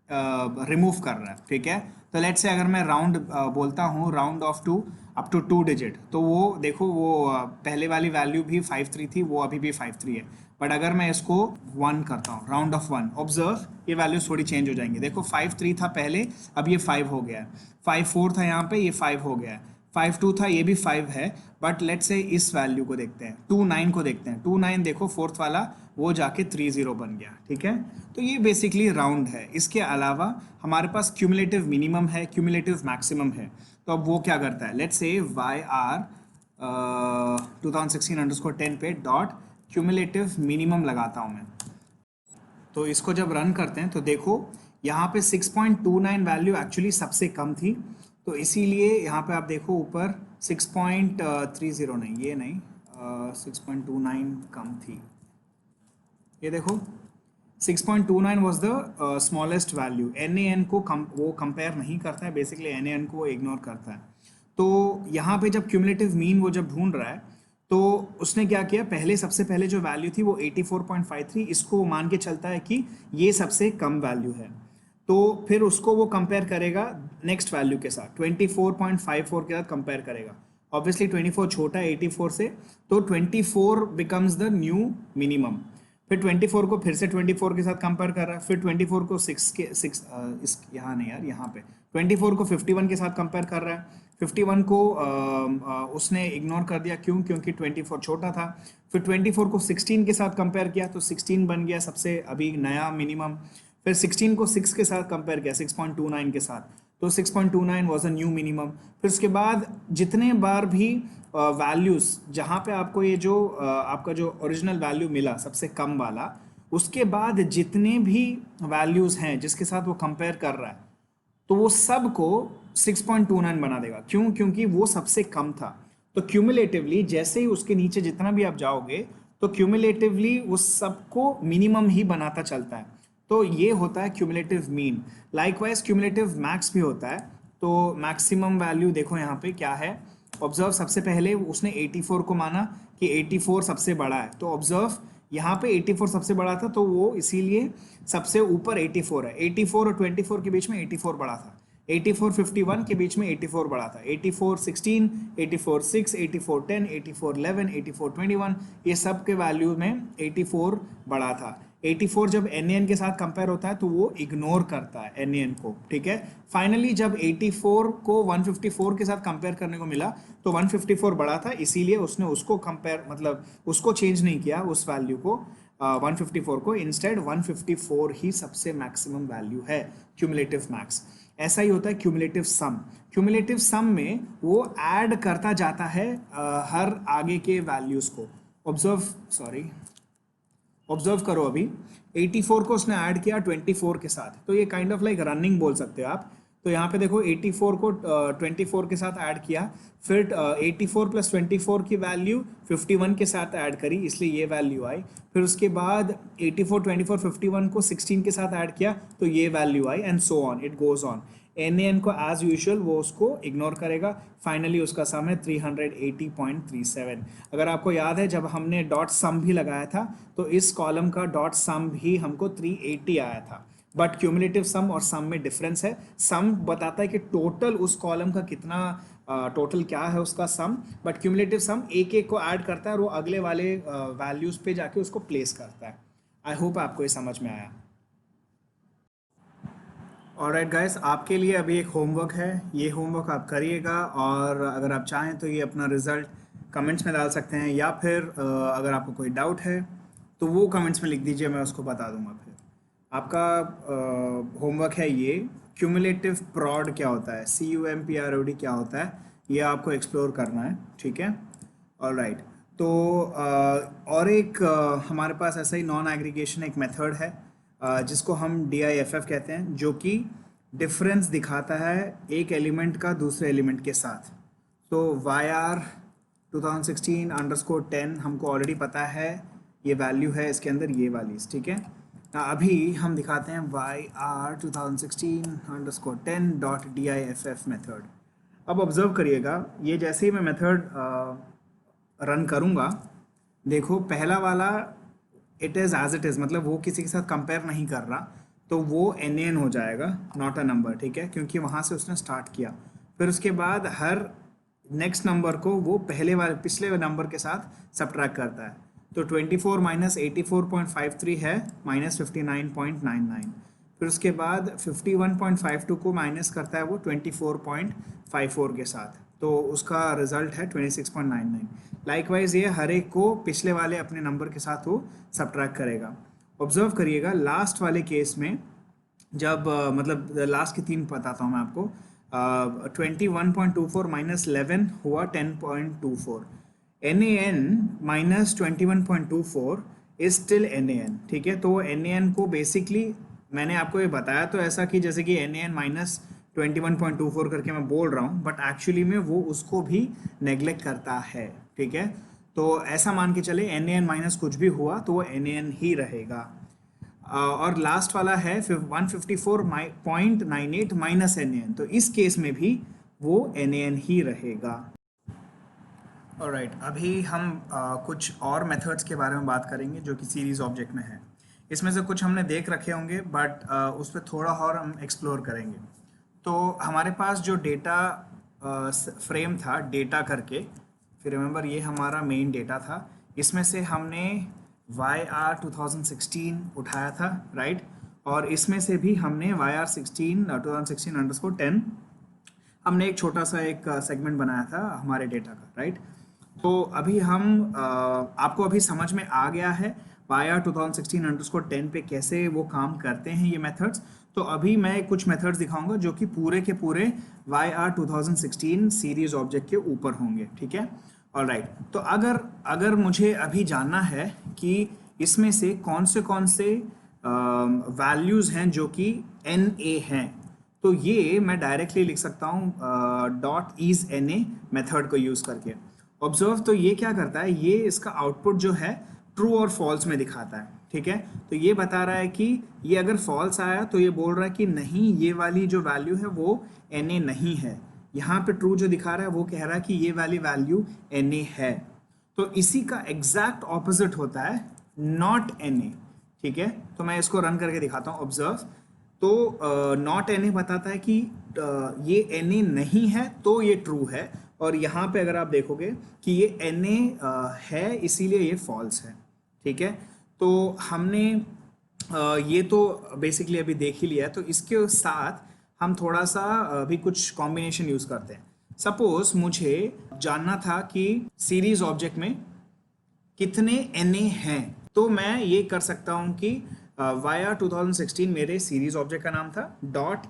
रिमूव कर रहा है, ठीक है। तो लेट्स से अगर मैं राउंड बोलता हूँ, round off to up to 2 digit, तो वो देखो वो पहले वाली वैल्यू भी 53 थी, वो अभी भी 53 है। बट अगर मैं इसको 1 करता हूँ, राउंड ऑफ 1, ऑब्जर्व ये वैल्यूज थोड़ी चेंज हो जाएंगी। देखो 53 था पहले, अब ये 5 हो गया है। 54 था यहाँ पे, ये 5 हो गया है। 52 था, ये भी 5 है। बट लेट्स से इस वैल्यू को देखते हैं, 29 को देखते हैं। 29 देखो फोर्थ वाला वो जाके 30 बन गया, ठीक है। तो ये बेसिकली राउंड है। इसके अलावा हमारे पास क्यूमुलेटिव मिनिमम है, क्यूमुलेटिव मैक्सिमम है। तो अब वो क्या करता है, लेट्स से YR 2016_10 पे डॉट क्यूमुलेटिव मिनिमम लगाता हूँ मैं। तो इसको जब रन करते हैं तो देखो यहाँ पे 6.29 वैल्यू एक्चुअली सबसे कम थी, तो इसीलिए यहाँ पे आप देखो ऊपर 6.30 नहीं, ये नहीं, 6.29 कम थी। ये देखो 6.29 was the smallest value. NaN को वो कंपेयर नहीं करता है, बेसिकली NaN को वो इग्नोर करता है। तो यहाँ पे जब क्यूमुलेटिव मीन वो जब ढूंढ रहा है, तो उसने क्या किया, पहले सबसे पहले जो वैल्यू थी वो 84.53, इसको वो मान के चलता है कि ये सबसे कम वैल्यू है। तो फिर उसको वो कंपेयर करेगा नेक्स्ट वैल्यू के साथ, 24.54 के साथ कंपेयर करेगा। ऑब्वियसली 24 छोटा है 84 से, तो 24 बिकम्स द न्यू मिनिमम। फिर 24 को फिर से 24 के साथ कंपेयर कर रहा है, फिर 24 को 6 यहाँ नहीं यार, यहाँ पे 24 को 51 के साथ कंपेयर कर रहा है। 51 को उसने इग्नोर कर दिया, क्यों, क्योंकि 24 छोटा था। फिर 24 को 16 के साथ कंपेयर किया, तो 16 बन गया सबसे अभी नया मिनिमम। फिर 16 को 6 के साथ कंपेयर किया, 6.29 के साथ, तो 6.29 वॉज अ न्यू मिनिमम। फिर उसके बाद जितने बार भी वैल्यूज़ जहाँ पे आपको ये जो आपका जो ओरिजिनल वैल्यू मिला सबसे कम वाला, उसके बाद जितने भी वैल्यूज़ हैं जिसके साथ वो कंपेयर कर रहा है, तो वो सब को 6.29 बना देगा। क्यों, क्योंकि वो सबसे कम था। तो क्यूमुलेटिवली जैसे ही उसके नीचे जितना भी आप जाओगे, तो क्यूमुलेटिवली उस सबको मिनिमम ही बनाता चलता है। तो ये होता है cumulative mean. Likewise cumulative max भी होता है। तो मैक्सिमम वैल्यू देखो यहाँ पे क्या है, ऑब्जर्व, सबसे पहले उसने 84 को माना कि 84 सबसे बड़ा है। तो ऑब्जर्व यहाँ पे 84 सबसे बड़ा था, तो वो इसीलिए सबसे ऊपर 84 है। 84 और 24 के बीच में 84 बड़ा था। 84 51 के बीच में 84 बड़ा था। 84 16, 84 6, 84 10, 84 11, 84 21, ये सब के वैल्यू में 84 बड़ा था। 84 जब NaN के साथ कंपेयर होता है तो वो इग्नोर करता है NaN को, ठीक है। फाइनली जब 84 को 154 के साथ कंपेयर करने को मिला, तो 154 बड़ा था, इसीलिए उसने उसको कंपेयर, मतलब उसको चेंज नहीं किया उस वैल्यू को, 154 को। इंस्टेड 154 ही सबसे मैक्सिमम वैल्यू है, क्यूमुलेटिव मैक्स। ऐसा ही होता है क्यूमुलेटिव सम। क्यूमुलेटिव सम में वो ऐड करता जाता है हर आगे के वैल्यूज को। ऑब्जर्व करो, अभी 84 को उसने ऐड किया 24 के साथ, तो ये काइंड ऑफ लाइक रनिंग बोल सकते हो आप। तो यहाँ पे देखो 84 को 24 के साथ ऐड किया, फिर 84 प्लस 24 की वैल्यू 51 के साथ ऐड करी, इसलिए ये वैल्यू आई। फिर उसके बाद 84 24 51 को 16 के साथ ऐड किया, तो ये value I, and so on, it goes on. NaN को एज यूजुअल वो उसको इग्नोर करेगा। फाइनली उसका सम है 380.37। अगर आपको याद है जब हमने डॉट सम भी लगाया था तो इस कॉलम का डॉट सम भी हमको 380 आया था, बट क्यूमुलेटिव सम और सम में डिफरेंस है। सम बताता है कि टोटल उस कॉलम का कितना, टोटल क्या है उसका सम, बट क्यूमुलेटिव सम एक एक को ऐड करता है और वो अगले वाले वैल्यूज पे जाके उसको प्लेस करता है। आई होप आपको ये समझ में आया। ऑलराइट गाइस, आपके लिए अभी एक होमवर्क है, ये होमवर्क आप करिएगा और अगर आप चाहें तो ये अपना रिजल्ट कमेंट्स में डाल सकते हैं, या फिर अगर आपको कोई डाउट है तो वो कमेंट्स में लिख दीजिए, मैं उसको बता दूंगा। फिर आपका होमवर्क है ये, क्यूमुलेटिव प्रॉड क्या होता है, CUMPROD क्या होता है, ये आपको एक्सप्लोर करना है, ठीक है। ऑलराइट, तो और एक हमारे पास ऐसा ही नॉन एग्रीगेशन एक मेथड है जिसको हम DIFF कहते हैं, जो कि डिफरेंस दिखाता है एक एलिमेंट का दूसरे एलिमेंट के साथ। तो YR 2016_10 हमको ऑलरेडी पता है, ये वैल्यू है इसके अंदर, ये वाली, ठीक है। अभी हम दिखाते हैं YR 2016_10.DIFF मेथड। अब ऑब्जर्व करिएगा, ये जैसे ही मैं मेथड रन करूँगा, देखो पहला वाला it is as it is, मतलब वो किसी के साथ कंपेयर नहीं कर रहा, तो वो NaN हो जाएगा, नॉट अ नंबर, ठीक है, क्योंकि वहाँ से उसने स्टार्ट किया। फिर उसके बाद हर नेक्स्ट नंबर को वो पहले वाले पिछले नंबर के साथ सब्ट्रैक्ट करता है। तो 24 माइनस 84.53 है माइनस 59.99। फिर उसके बाद 51.52 को माइनस करता है वो 24.54 के साथ, तो उसका रिजल्ट है 26.99। लाइकवाइज ये हर एक को पिछले वाले अपने नंबर के साथ वो सब्ट्रैक्ट करेगा। ऑब्जर्व करिएगा लास्ट वाले केस में, जब मतलब लास्ट के 3 बताता हूँ मैं आपको। 21.24 माइनस 11 हुआ 10.24। NaN minus 21.24 is still NaN, ठीक है। तो NaN को बेसिकली मैंने आपको ये बताया तो ऐसा कि जैसे कि NaN माइनस 21.24 करके मैं बोल रहा हूँ, बट एक्चुअली में वो उसको भी नेग्लेक्ट करता है, ठीक है। तो ऐसा मान के चले NaN माइनस कुछ भी हुआ तो वो NaN ही रहेगा। और लास्ट वाला है 154.98 माइनस NaN, तो इस केस में भी वो NaN ही रहेगा। ऑलराइट, अभी हम कुछ और मेथड्स के बारे में बात करेंगे जो कि सीरीज ऑब्जेक्ट में है। इसमें से कुछ हमने देख रखे होंगे, बट उस पर थोड़ा और हम एक्सप्लोर करेंगे। तो हमारे पास जो डेटा फ्रेम था, डेटा करके, फिर रिमेंबर ये हमारा मेन डेटा था, इसमें से हमने YR 2016 उठाया था, राइट। और इसमें से भी हमने YR 2016_10 हमने एक छोटा सा एक सेगमेंट बनाया था हमारे डेटा का, राइट। तो अभी हम आपको अभी समझ में आ गया है YR 2016_10 पे कैसे वो काम करते हैं ये मेथड्स। तो अभी मैं कुछ मेथड्स दिखाऊंगा जो कि पूरे के पूरे YR 2016 सीरीज ऑब्जेक्ट के ऊपर होंगे, ठीक है। ऑलराइट, तो अगर मुझे अभी जानना है कि इसमें से कौन से वैल्यूज हैं जो कि NA हैं, तो ये मैं डायरेक्टली लिख सकता हूँ .isNa मेथड को यूज करके। ऑब्जर्व, तो ये क्या करता है, ये इसका आउटपुट जो है ट्रू और फॉल्स में दिखाता है, ठीक है। तो ये बता रहा है कि ये अगर फॉल्स आया तो ये बोल रहा है कि नहीं, ये वाली जो वैल्यू है वो NA नहीं है। यहाँ पे ट्रू जो दिखा रहा है वो कह रहा है कि ये वाली वैल्यू NA है। तो इसी का एग्जैक्ट ऑपोजिट होता है नॉट NA, ठीक है। तो मैं इसको रन करके दिखाता हूँ। ऑब्जर्व, तो नॉट NA बताता है कि ये NA नहीं है तो ये ट्रू है, और यहाँ पे अगर आप देखोगे कि ये NA है इसीलिए ये फॉल्स है, ठीक है। तो हमने ये तो बेसिकली अभी देख ही लिया है, तो इसके साथ हम थोड़ा सा अभी कुछ कॉम्बिनेशन यूज करते हैं। सपोज मुझे जानना था कि सीरीज ऑब्जेक्ट में कितने NA हैं, तो मैं ये कर सकता हूँ कि YR 2016 मेरे सीरीज ऑब्जेक्ट का नाम था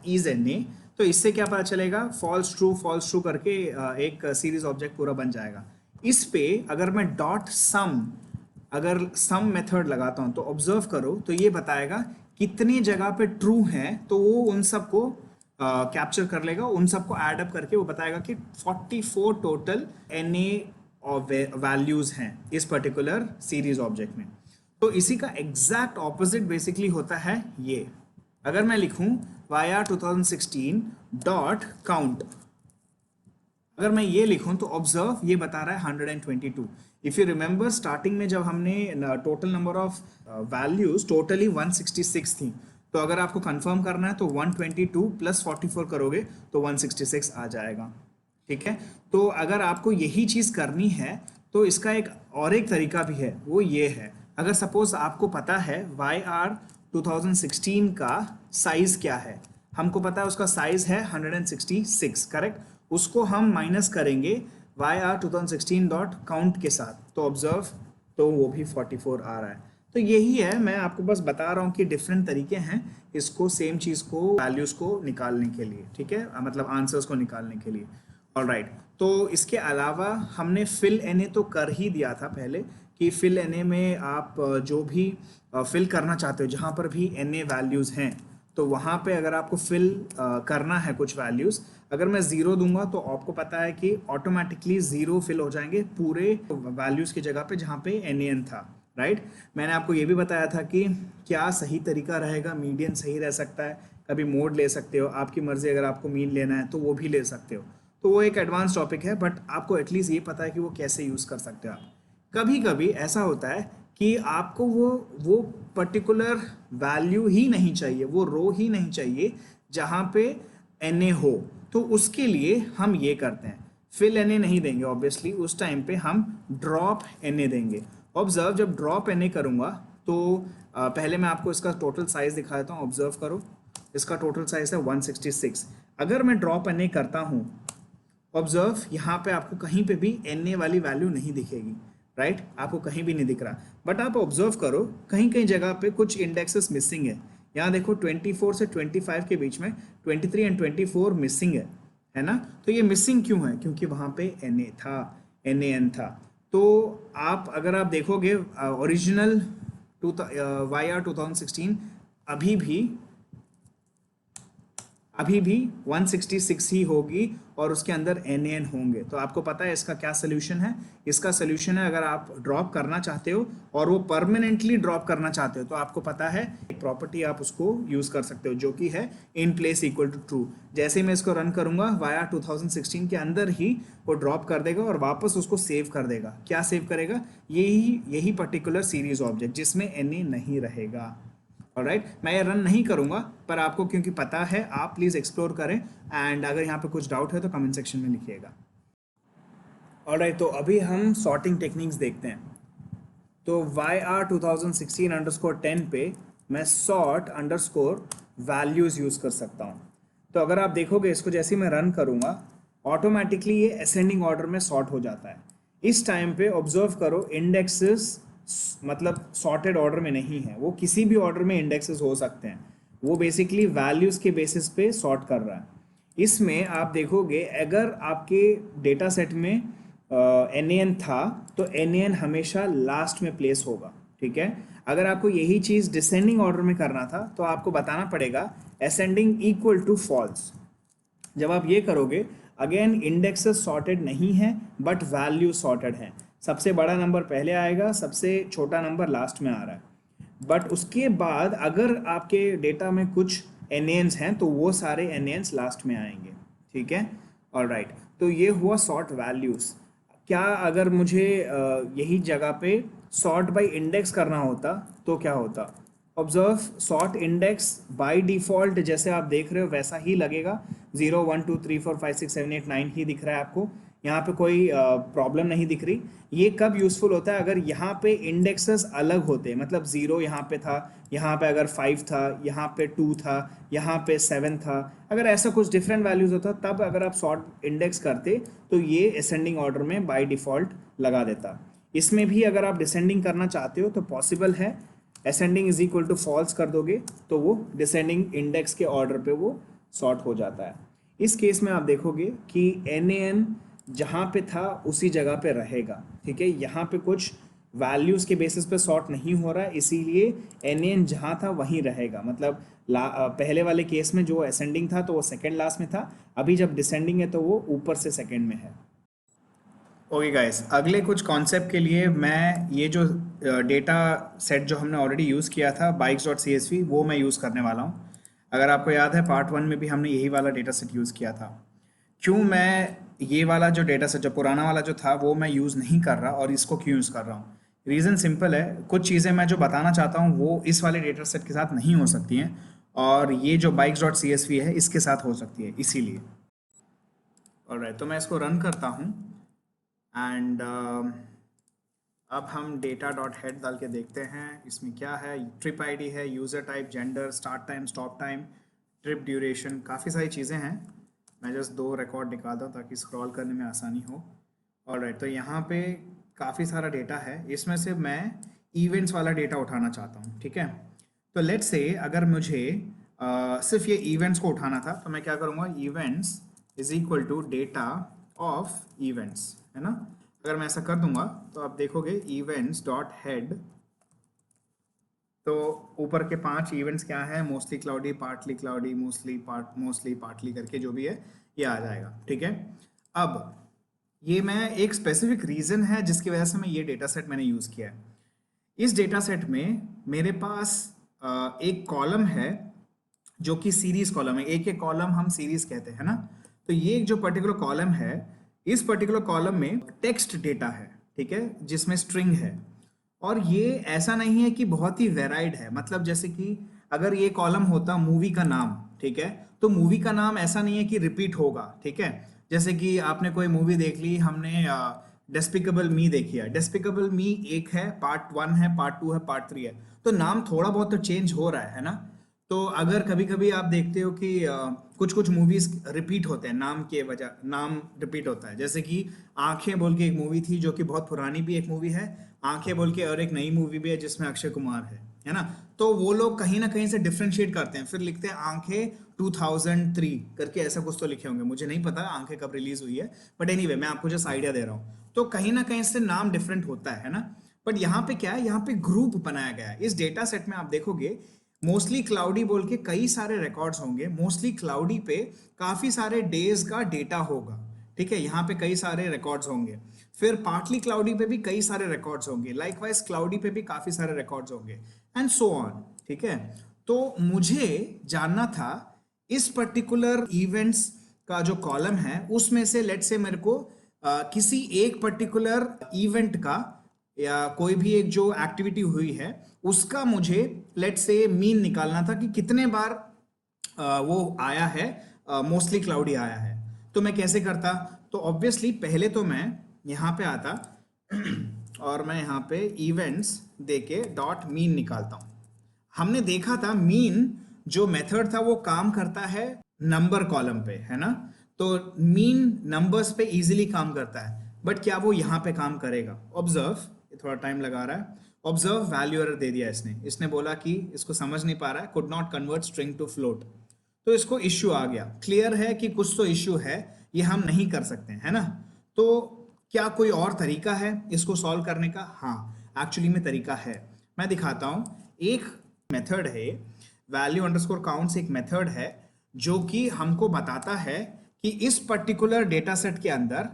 .isNa, तो इससे क्या पता चलेगा, फॉल्स ट्रू करके एक सीरीज ऑब्जेक्ट पूरा बन जाएगा। इस पे अगर मैं अगर सम मेथड लगाता हूँ तो ऑब्जर्व करो, तो ये बताएगा कितनी जगह पे ट्रू है, तो वो उन सबको कैप्चर कर लेगा, उन सबको ऐड अप करके वो बताएगा कि 44 टोटल NA वैल्यूज हैं इस पर्टिकुलर सीरीज ऑब्जेक्ट में। तो इसी का एग्जैक्ट ऑपोजिट बेसिकली होता है ये, अगर मैं लिखूं वाया 2016 डॉट काउंट, अगर मैं ये लिखूं तो ऑब्जर्व ये बता रहा है 122। इफ यू रिमेंबर स्टार्टिंग में जब हमने total number of values totally 166 थी, तो अगर आपको कंफर्म करना है तो 122 प्लस 44 करोगे तो 166 आ जाएगा। ठीक है, तो अगर आपको यही चीज़ करनी है तो इसका एक तरीका भी है, वो ये है, अगर सपोज आपको पता है वाई आर 2016 का साइज क्या है, हमको पता है उसका साइज है 166, करेक्ट, उसको हम माइनस करेंगे वाई आर 2016 डॉट काउंट के साथ, तो ऑब्जर्व तो वो भी 44 आ रहा है। तो यही है, मैं आपको बस बता रहा हूँ कि डिफरेंट तरीके हैं इसको सेम चीज़ को वैल्यूज़ को निकालने के लिए, ठीक है, मतलब आंसर्स को निकालने के लिए। ऑलराइट, तो इसके अलावा हमने फिल एन ए तो कर ही दिया था पहले कि फिल एन ए में आप जो भी फिल करना चाहते हो, जहाँ पर भी एन ए वैल्यूज़ हैं, तो वहाँ पे अगर आपको फिल करना है कुछ वैल्यूज़, अगर मैं ज़ीरो दूंगा तो आपको पता है कि ऑटोमेटिकली ज़ीरो फिल हो जाएंगे पूरे वैल्यूज़ की जगह पे जहाँ पे एन ए एन था, राइट। मैंने आपको ये भी बताया था कि क्या सही तरीका रहेगा, मीडियन सही रह सकता है, कभी मोड ले सकते हो, आपकी मर्ज़ी, अगर आपको मीन लेना है तो वो भी ले सकते हो, तो वो एक एडवांस टॉपिक है, बट आपको एटलीस्ट ये पता है कि वो कैसे यूज़ कर सकते हो आप। कभी कभी ऐसा होता है कि आपको वो पर्टिकुलर वैल्यू ही नहीं चाहिए, वो रो ही नहीं चाहिए जहाँ पे एन ए हो, तो उसके लिए हम ये करते हैं, फिल एन ए नहीं देंगे ऑब्वियसली, उस टाइम पे हम ड्रॉप एन ए देंगे। ऑब्जर्व, जब ड्रॉप एन ए करूँगा तो पहले मैं आपको इसका टोटल साइज दिखा देता हूँ, ऑब्जर्व करो, इसका टोटल साइज है 166। अगर मैं ड्रॉप एन ए करता हूँ, ऑब्जर्व यहाँ पे आपको कहीं पे भी एन ए वाली वैल्यू नहीं दिखेगी, राइट, आपको कहीं भी नहीं दिख रहा, बट आप ऑब्जर्व करो कहीं कहीं जगह पे कुछ इंडेक्सेस मिसिंग है। यहाँ देखो 24 से 25 के बीच में 23 एंड 24 मिसिंग है ना, तो ये मिसिंग क्यों है, क्योंकि वहाँ पे एन ए था, एन ए एन था। तो आप अगर आप देखोगे ओरिजिनल वाई आर 2016 अभी भी 166 ही होगी और उसके अंदर एन एन होंगे। तो आपको पता है इसका क्या सोल्यूशन है, इसका सोल्यूशन है, अगर आप ड्रॉप करना चाहते हो और वो परमानेंटली ड्रॉप करना चाहते हो, तो आपको पता है एक प्रॉपर्टी आप उसको यूज़ कर सकते हो जो कि है in place equal to true. जैसे ही मैं इसको रन करूंगा वाया 2016 के अंदर ही वो ड्रॉप कर देगा और वापस उसको सेव कर देगा। क्या सेव करेगा, यही पर्टिकुलर सीरीज ऑब्जेक्ट जिसमें एन ए नहीं रहेगा। ऑलराइट, मैं ये रन नहीं करूंगा, पर आपको क्योंकि पता है, आप प्लीज़ एक्सप्लोर करें, एंड अगर यहाँ पे कुछ डाउट है तो कमेंट सेक्शन में लिखिएगा। ऑलराइट, तो अभी हम सॉर्टिंग टेक्निक्स देखते हैं। तो वाई आर 2016_10 पे मैं सॉर्ट अंडरस्कोर वैल्यूज़ यूज़ कर सकता हूँ। तो अगर आप देखोगे इसको, जैसे मैं रन करूँगा ऑटोमेटिकली ये असेंडिंग ऑर्डर में सॉर्ट हो जाता है। इस टाइम पे ऑब्जर्व करो, इंडेक्सेस मतलब सॉर्टेड ऑर्डर में नहीं है, वो किसी भी ऑर्डर में इंडेक्सेस हो सकते हैं, वो बेसिकली वैल्यूज़ के बेसिस पे सॉर्ट कर रहा है। इसमें आप देखोगे अगर आपके डेटा सेट में एन एन था तो एन एन हमेशा लास्ट में प्लेस होगा, ठीक है। अगर आपको यही चीज़ डिसेंडिंग ऑर्डर में करना था तो आपको बताना पड़ेगा असेंडिंग इक्वल टू फॉल्स। जब आप ये करोगे, अगेन इंडेक्सेस सॉर्टेड नहीं है बट वैल्यू सॉर्टेड है, सबसे बड़ा नंबर पहले आएगा, सबसे छोटा नंबर लास्ट में आ रहा है, बट उसके बाद अगर आपके डेटा में कुछ एनएन्स हैं तो वो सारे एनएन्स लास्ट में आएंगे, ठीक है। ऑलराइट, तो ये हुआ सॉर्ट वैल्यूज़। क्या अगर मुझे यही जगह पे सॉर्ट बाय इंडेक्स करना होता तो क्या होता, observe, sort index by default जैसे आप देख रहे हो वैसा ही लगेगा, 0 1 2 3 4 5 6 7 8 9 ही दिख रहा है आपको, यहाँ पे कोई प्रॉब्लम नहीं दिख रही। ये कब यूज़फुल होता है, अगर यहाँ पे इंडेक्सेस अलग होते, मतलब 0 यहाँ पे था, यहाँ पे अगर 5 था, यहाँ पे 2 था, यहाँ पे 7 था, अगर ऐसा कुछ डिफरेंट वैल्यूज़ होता तब अगर आप सॉर्ट इंडेक्स करते तो ये असेंडिंग ऑर्डर में बाय डिफ़ॉल्ट लगा देता। इसमें भी अगर आप डिसेंडिंग करना चाहते हो तो पॉसिबल है, ascending is equal to false कर दोगे तो वो डिसेंडिंग इंडेक्स के ऑर्डर पे वो सॉर्ट हो जाता है। इस केस में आप देखोगे कि एन ए एन जहाँ पे था उसी जगह पे रहेगा, ठीक है। यहाँ पे कुछ वैल्यूज़ के बेसिस पे सॉर्ट नहीं हो रहा है, इसीलिए एन एन जहाँ था वहीं रहेगा, मतलब पहले वाले केस में जो असेंडिंग था तो वो सेकंड लास्ट में था, अभी जब डिसेंडिंग है तो वो ऊपर से सेकंड में है। ओके गाइस, अगले कुछ कॉन्सेप्ट के लिए मैं ये जो डेटा सेट जो हमने ऑलरेडी यूज़ किया था bikes.csv, वो मैं यूज़ करने वाला हूँ। अगर आपको याद है पार्ट 1 में भी हमने यही वाला डेटा सेट यूज़ किया था। क्यों मैं ये वाला जो डेटा सेट, जो पुराना वाला जो था वो मैं यूज़ नहीं कर रहा और इसको क्यों यूज़ कर रहा हूँ? रीज़न सिंपल है, कुछ चीज़ें मैं जो बताना चाहता हूँ वो इस वाले डेटा सेट के साथ नहीं हो सकती हैं, और ये जो bikes.csv है इसके साथ हो सकती है, इसीलिए। ऑलराइट, तो मैं इसको रन करता हूँ एंड अब हम डेटा डॉट हेड डाल के देखते हैं इसमें क्या है। ट्रिप आईडी है, user type, gender, start time, stop time, trip duration, काफ़ी सारी चीज़ें हैं। मैं जस्ट 2 रिकॉर्ड निकालता हूँ ताकि स्क्रॉल करने में आसानी हो। ऑलराइट, तो यहाँ पे काफ़ी सारा डेटा है, इसमें से मैं इवेंट्स वाला डेटा उठाना चाहता हूँ, ठीक है। तो लेट्स से अगर मुझे सिर्फ ये इवेंट्स को उठाना था तो मैं क्या करूँगा, events is equal to data of events, है ना। अगर मैं ऐसा कर दूंगा तो आप देखोगे इवेंट्स डॉट हेड, तो ऊपर के 5 इवेंट्स क्या है, मोस्टली क्लाउडी, मोस्टली पार्टली करके जो भी है ये आ जाएगा, ठीक है। अब ये मैं एक स्पेसिफिक रीज़न है जिसकी वजह से मैं ये डेटा सेट मैंने यूज़ किया है। इस डेटा सेट में मेरे पास एक कॉलम है जो कि सीरीज कॉलम है, एक एक कॉलम हम सीरीज कहते हैं ना। तो ये जो पर्टिकुलर कॉलम है, इस पर्टिकुलर कॉलम में टेक्स्ट डेटा है, ठीक है, जिसमें स्ट्रिंग है। और ये ऐसा नहीं है कि बहुत ही वेराइड है, मतलब जैसे कि अगर ये कॉलम होता मूवी का नाम, ठीक है, तो मूवी का नाम ऐसा नहीं है कि रिपीट होगा, ठीक है। जैसे कि आपने कोई मूवी देख ली, हमने डेस्पिकेबल मी देखी है, डेस्पिकेबल मी एक है, पार्ट 1 है, पार्ट 2 है, पार्ट 3 है, तो नाम थोड़ा बहुत तो चेंज हो रहा है ना। तो अगर कभी कभी आप देखते हो कि कुछ कुछ मूवीज रिपीट होते हैं, नाम के वजह नाम रिपीट होता है, जैसे कि आंखें बोल के एक मूवी थी जो कि बहुत पुरानी भी एक मूवी है, आंखें बोल के, और एक नई मूवी भी है जिसमें अक्षय कुमार है ना। तो वो लोग कहीं ना कहीं से डिफ्रेंशिएट करते हैं, फिर लिखते हैं आंखें 2003 करके, ऐसा कुछ तो लिखे होंगे, मुझे नहीं पता आंखें कब रिलीज हुई है, बट एनीवे मैं आपको जस्ट आइडिया दे रहा हूँ। तो कहीं ना कहीं से नाम डिफरेंट होता है ना। बट यहाँ पे क्या है, यहाँ पे ग्रुप बनाया गया है। इस डेटा सेट में आप देखोगे मोस्टली क्लाउडी बोल के कई सारे रिकॉर्ड्स होंगे, मोस्टली क्लाउडी पे काफी सारे डेज का डेटा होगा, ठीक है, यहाँ पे कई सारे रिकॉर्ड्स होंगे। फिर पार्टली क्लाउडी पे भी कई सारे रिकॉर्ड्स होंगे, लाइकवाइज क्लाउडी पे भी काफी सारे रिकॉर्ड्स होंगे, एंड सो ऑन, ठीक है। तो मुझे जानना था इस पर्टिकुलर इवेंट्स का जो कॉलम है उसमें से लेट से मेरे को किसी एक पर्टिकुलर इवेंट का या कोई भी एक जो एक्टिविटी हुई है उसका मुझे लेट से मीन निकालना था कि कितने बार वो आया है, मोस्टली क्लाउडी आया है। तो मैं कैसे करता, तो ऑब्वियसली पहले तो मैं यहाँ पे आता और मैं यहाँ पे इवेंट्स देके डॉट मीन निकालता हूँ। हमने देखा था मीन जो मेथड था वो काम करता है नंबर कॉलम पे, है ना। तो मीन नंबर्स पे इजीली काम करता है, बट क्या वो यहाँ पे काम करेगा? ऑब्जर्व, थोड़ा टाइम लगा रहा है। ऑब्जर्व वैल्यू एरर दे दिया इसने बोला कि इसको समझ नहीं पा रहा है, could not convert string to float, तो इसको इश्यू आ गया। क्लियर है कि कुछ तो इश्यू है, ये हम नहीं कर सकते, है ना। तो क्या कोई और तरीका है इसको सॉल्व करने का? हाँ, एक्चुअली में तरीका है, मैं दिखाता हूं। एक मेथड है वैल्यू अंडरस्कोर काउंट्स, एक मेथड है जो कि हमको बताता है कि इस पर्टिकुलर डेटा सेट के अंदर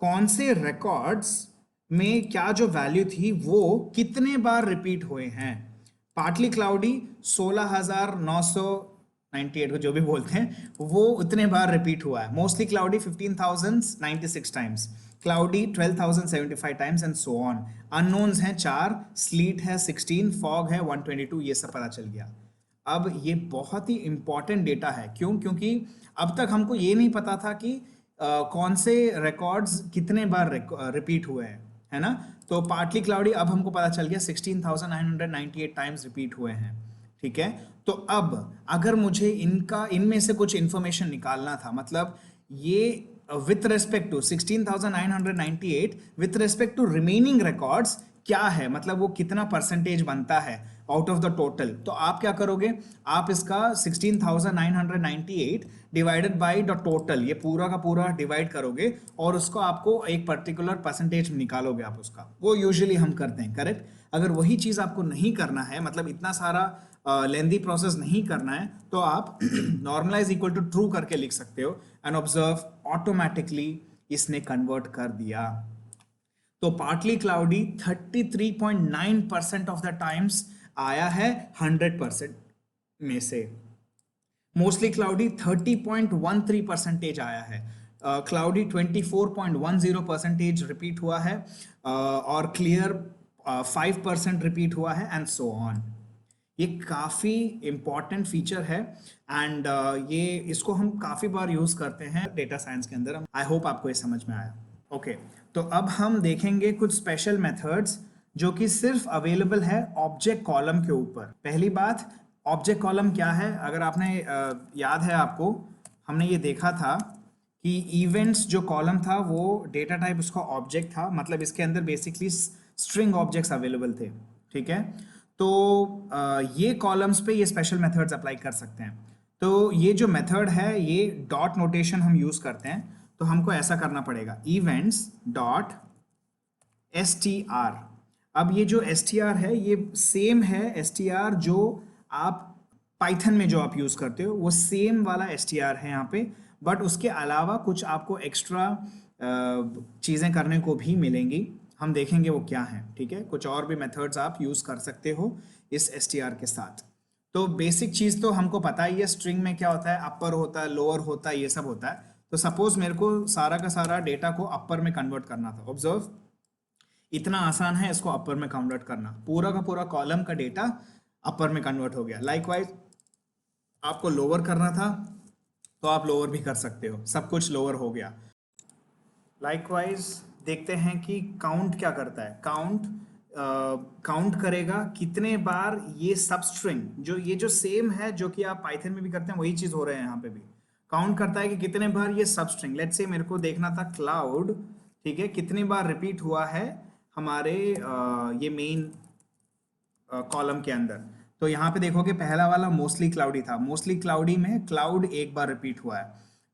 कौन से रिकॉर्ड्स में क्या जो वैल्यू थी वो कितने बार रिपीट हुए हैं। पार्टली क्लाउडी 16,998 को जो भी बोलते हैं वो उतने बार रिपीट हुआ है। Mostly cloudy 15,096 times, cloudy 12,075 times, and so on. Unknowns हैं 4, स्लीट है 16, फॉग है 122, ये सब पता चल गया। अब ये बहुत ही इंपॉर्टेंट डेटा है, क्यों? क्योंकि अब तक हमको ये नहीं पता था कि कौन से रिकॉर्ड्स कितने बार रिपीट हुए हैं, है ना। तो पार्टली क्लाउडी अब हमको पता चल गया 16,998 टाइम्स रिपीट हुए हैं, ठीक है। तो अब अगर मुझे इनमें से कुछ इंफॉर्मेशन निकालना था, मतलब ये with respect to 16,998 with respect to remaining records क्या है, मतलब वो कितना परसेंटेज बनता है आउट ऑफ द टोटल। तो आप क्या करोगे, आप इसका 16,998 डिवाइडेड बाय द टोटल, ये पूरा का पूरा डिवाइड करोगे और उसको आपको एक पर्टिकुलर परसेंटेज निकालोगे आप उसका। वो यूजुअली हम करते हैं, करेक्ट। अगर वही चीज आपको नहीं करना है, मतलब इतना सारा लेंदी प्रोसेस नहीं करना है, तो आप नॉर्मलाइज इक्वल टू ट्रू करके लिख सकते हो, एंड ऑब्जर्व ऑटोमेटिकली इसने कन्वर्ट कर दिया। तो partly cloudy 33.9% of the times आया है 100% में से। मोस्टली क्लाउडी 30.13% आया है, क्लाउडी 24.10% रिपीट हुआ है, और क्लियर 5% रिपीट हुआ है, एंड सो ऑन। ये काफ़ी इम्पॉर्टेंट फीचर है, एंड ये इसको हम काफ़ी बार यूज़ करते हैं डेटा साइंस के अंदर। आई होप आपको ये समझ में आया। ओके, तो अब हम देखेंगे कुछ स्पेशल मेथड्स जो कि सिर्फ अवेलेबल है ऑब्जेक्ट कॉलम के ऊपर। पहली बात, ऑब्जेक्ट कॉलम क्या है? अगर आपने याद है आपको, हमने ये देखा था कि इवेंट्स जो कॉलम था वो डेटा टाइप उसका ऑब्जेक्ट था, मतलब इसके अंदर बेसिकली स्ट्रिंग ऑब्जेक्ट्स अवेलेबल थे। ठीक है, तो ये कॉलम्स पे ये स्पेशल मेथड्स अप्लाई कर सकते हैं। तो ये जो मेथड है ये डॉट नोटेशन हम यूज करते हैं, तो हमको ऐसा करना पड़ेगा, इवेंट्स डॉट str। अब ये जो str है ये सेम है str जो आप पाइथन में जो आप यूज करते हो, वो सेम वाला str है यहाँ पे, बट उसके अलावा कुछ आपको एक्स्ट्रा चीज़ें करने को भी मिलेंगी, हम देखेंगे वो क्या है। ठीक है, कुछ और भी मेथड्स आप यूज कर सकते हो इस str के साथ। तो बेसिक चीज़ तो हमको पता ही है, स्ट्रिंग में क्या होता है, अपर होता है, लोअर होता है, ये सब होता है। तो सपोज मेरे को सारा का सारा डेटा को अपर में कन्वर्ट करना था, ऑब्जर्व इतना आसान है इसको अपर में कन्वर्ट करना, पूरा का पूरा कॉलम का डेटा अपर में कन्वर्ट हो गया। लाइकवाइज आपको लोअर करना था तो आप लोअर भी कर सकते हो, सब कुछ लोअर हो गया। लाइकवाइज देखते हैं कि काउंट क्या करता है। काउंट करेगा कितने बार ये सब स्ट्रिंग, जो ये जो सेम है जो कि आप पाइथन में भी करते हैं, वही चीज हो रहा है यहाँ पे भी। काउंट करता है कि कितने बार ये सब स्ट्रिंग, लेट्स से मेरे को देखना था क्लाउड, ठीक है, कितनी बार रिपीट हुआ है हमारे ये मेन कॉलम के अंदर। तो यहाँ पे देखोगे पहला वाला मोस्टली क्लाउडी था, मोस्टली क्लाउडी में क्लाउड एक बार रिपीट हुआ है।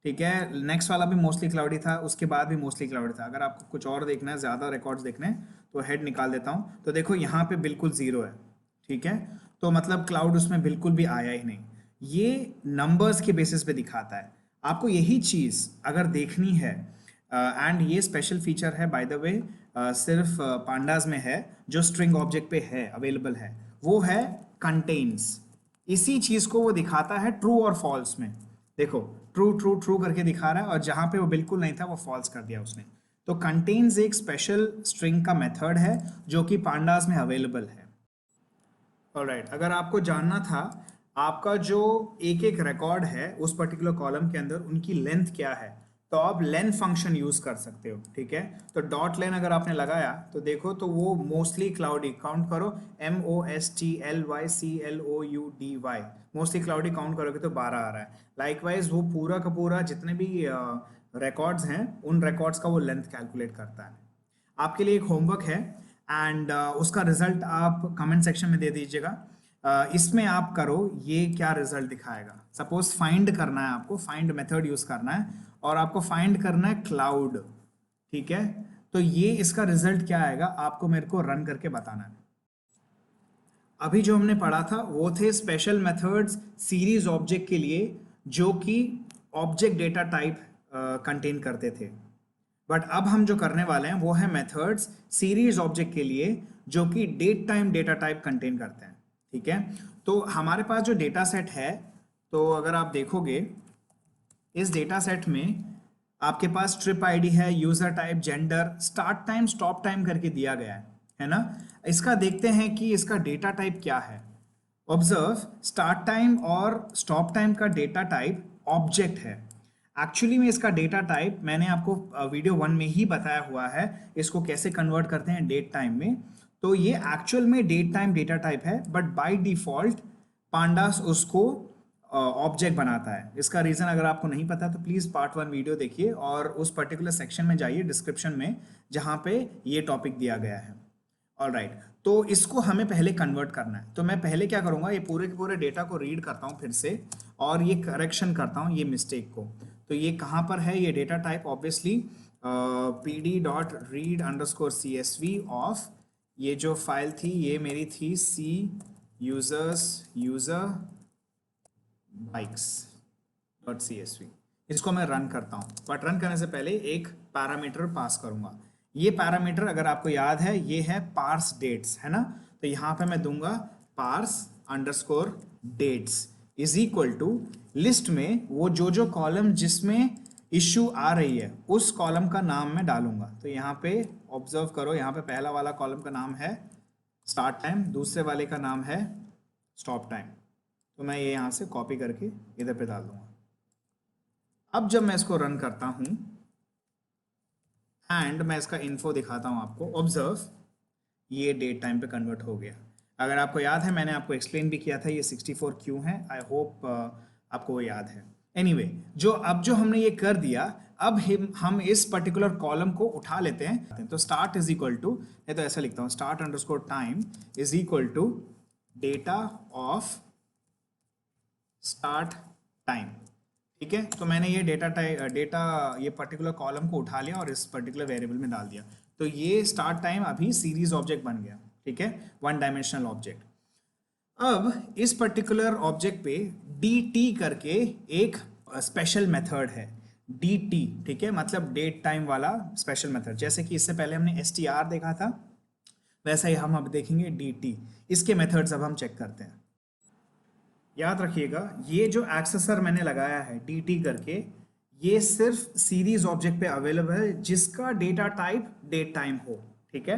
ठीक है, नेक्स्ट वाला भी मोस्टली क्लाउडी था, उसके बाद भी मोस्टली क्लाउडी था। अगर आपको कुछ और देखना है, ज़्यादा रिकॉर्ड्स देखने हैं, तो हेड निकाल देता हूँ, तो देखो यहाँ पे बिल्कुल ज़ीरो है। ठीक है, तो मतलब क्लाउड उसमें बिल्कुल भी आया ही नहीं। ये नंबर्स के बेसिस पे दिखाता है। आपको यही चीज़ अगर देखनी है, एंड ये स्पेशल फीचर है बाय द वे, सिर्फ पांडाज में है, जो स्ट्रिंग ऑब्जेक्ट पे है, अवेलेबल है, वो है कंटेन्स। इसी चीज़ को वो दिखाता है ट्रू और फॉल्स में। देखो ट्रू ट्रू ट्रू करके दिखा रहा है, और जहाँ पे वो बिल्कुल नहीं था वो फॉल्स कर दिया उसने। तो कंटेन्स एक स्पेशल स्ट्रिंग का मेथड है जो कि पांडास में अवेलेबल है। ऑलराइट, अगर आपको जानना था आपका जो एक एक रिकॉर्ड है उस पर्टिकुलर कॉलम के अंदर उनकी लेंथ क्या है, तो आप लेन फंक्शन यूज कर सकते हो। ठीक है, तो डॉट लेन अगर आपने लगाया तो देखो तो वो मोस्टली क्लाउडी, काउंट करो, MOSTLYCLOUDY, मोस्टली क्लाउडी काउंट करोगे तो 12 आ रहा है। लाइकवाइज वो पूरा का पूरा जितने भी रिकॉर्ड्स हैं उन रिकॉर्ड्स का वो लेंथ कैलकुलेट करता है। आपके लिए एक होमवर्क है, एंड उसका रिजल्ट आप कमेंट सेक्शन में दे दीजिएगा। इसमें आप करो, ये क्या रिजल्ट दिखाएगा। सपोज फाइंड करना है आपको, फाइंड मेथड यूज करना है, और आपको फाइंड करना है क्लाउड। ठीक है, तो ये इसका रिजल्ट क्या आएगा आपको मेरे को रन करके बताना है। अभी जो हमने पढ़ा था वो थे स्पेशल मेथड्स सीरीज ऑब्जेक्ट के लिए, जो कि ऑब्जेक्ट डेटा टाइप कंटेन करते थे। बट अब हम जो करने वाले हैं वो है मेथड्स सीरीज ऑब्जेक्ट के लिए, जो कि date time data type contain करते हैं। ठीक है, तो हमारे पास जो डेटा सेट है, तो अगर आप देखोगे इस डेटा सेट में आपके पास ट्रिप आईडी है, user type, gender, start time, stop time करके दिया गया है ना। इसका देखते हैं कि इसका डेटा टाइप क्या है। ऑब्जर्व, स्टार्ट टाइम और स्टॉप टाइम का डेटा टाइप ऑब्जेक्ट है। एक्चुअली में इसका डेटा टाइप मैंने आपको वीडियो 1 में ही बताया हुआ है, इसको कैसे कन्वर्ट करते हैं डेट टाइम में। तो ये एक्चुअल में डेट टाइम डेटा टाइप है, बट बाय डिफॉल्ट पांडास उसको ऑब्जेक्ट बनाता है। इसका रीज़न अगर आपको नहीं पता तो प्लीज़ पार्ट 1 वीडियो देखिए, और उस पर्टिकुलर सेक्शन में जाइए डिस्क्रिप्शन में, जहाँ पे ये टॉपिक दिया गया है। ऑलराइट, तो इसको हमें पहले कन्वर्ट करना है। तो मैं पहले क्या करूँगा, ये पूरे के पूरे डेटा को रीड करता हूँ फिर से, और ये करेक्शन करता हूँ ये मिस्टेक को। तो ये कहाँ पर है, ये data type obviously pd.read_csv of, ये जो फाइल थी ये मेरी थी सी यूजर्स यूजर bikes.csv। इसको मैं रन करता हूँ, बट रन करने से पहले एक पैरामीटर पास करूँगा। ये पैरामीटर अगर आपको याद है ये है पार्स डेट्स, है ना। तो यहाँ पे मैं दूंगा parse underscore dates. Is equal to list में वो जो कॉलम जिसमें इश्यू आ रही है उस कॉलम का नाम मैं डालूंगा। तो यहाँ पे ऑब्जर्व करो, यहाँ पे पहला वाला कॉलम का नाम है स्टार्ट टाइम, दूसरे वाले का नाम है स्टॉप टाइम। तो मैं ये यहाँ से कॉपी करके इधर पे डाल दूंगा। अब जब मैं इसको रन करता हूँ एंड मैं इसका इन्फो दिखाता हूँ आपको, ऑब्जर्व ये डेट टाइम पे कन्वर्ट हो गया। अगर आपको याद है मैंने आपको एक्सप्लेन भी किया था ये 64 क्यों है, आई होप आपको वो याद है। एनीवे जो हमने ये कर दिया, अब हम इस पर्टिकुलर कॉलम को उठा लेते हैं। तो स्टार्ट इज इक्वल टू, मैं तो ऐसा लिखता हूँ, start underscore time is equal to data of start time. ठीक है, तो मैंने ये डेटा ये पर्टिकुलर कॉलम को उठा लिया और इस पर्टिकुलर वेरिएबल में डाल दिया। तो ये स्टार्ट टाइम अभी सीरीज ऑब्जेक्ट बन गया। ठीक है, वन डायमेंशनल ऑब्जेक्ट। अब इस पर्टिकुलर ऑब्जेक्ट पे dt करके एक स्पेशल मेथड है, dt। ठीक है, मतलब डेट टाइम वाला स्पेशल मेथड। जैसे कि इससे पहले हमने str देखा था, वैसा ही हम अब देखेंगे dt। इसके मेथड्स अब हम चेक करते हैं। याद रखिएगा ये जो एक्सेसर मैंने लगाया है dt करके, ये सिर्फ सीरीज ऑब्जेक्ट पे अवेलेबल है जिसका डेटा टाइप डेट टाइम हो। ठीक है,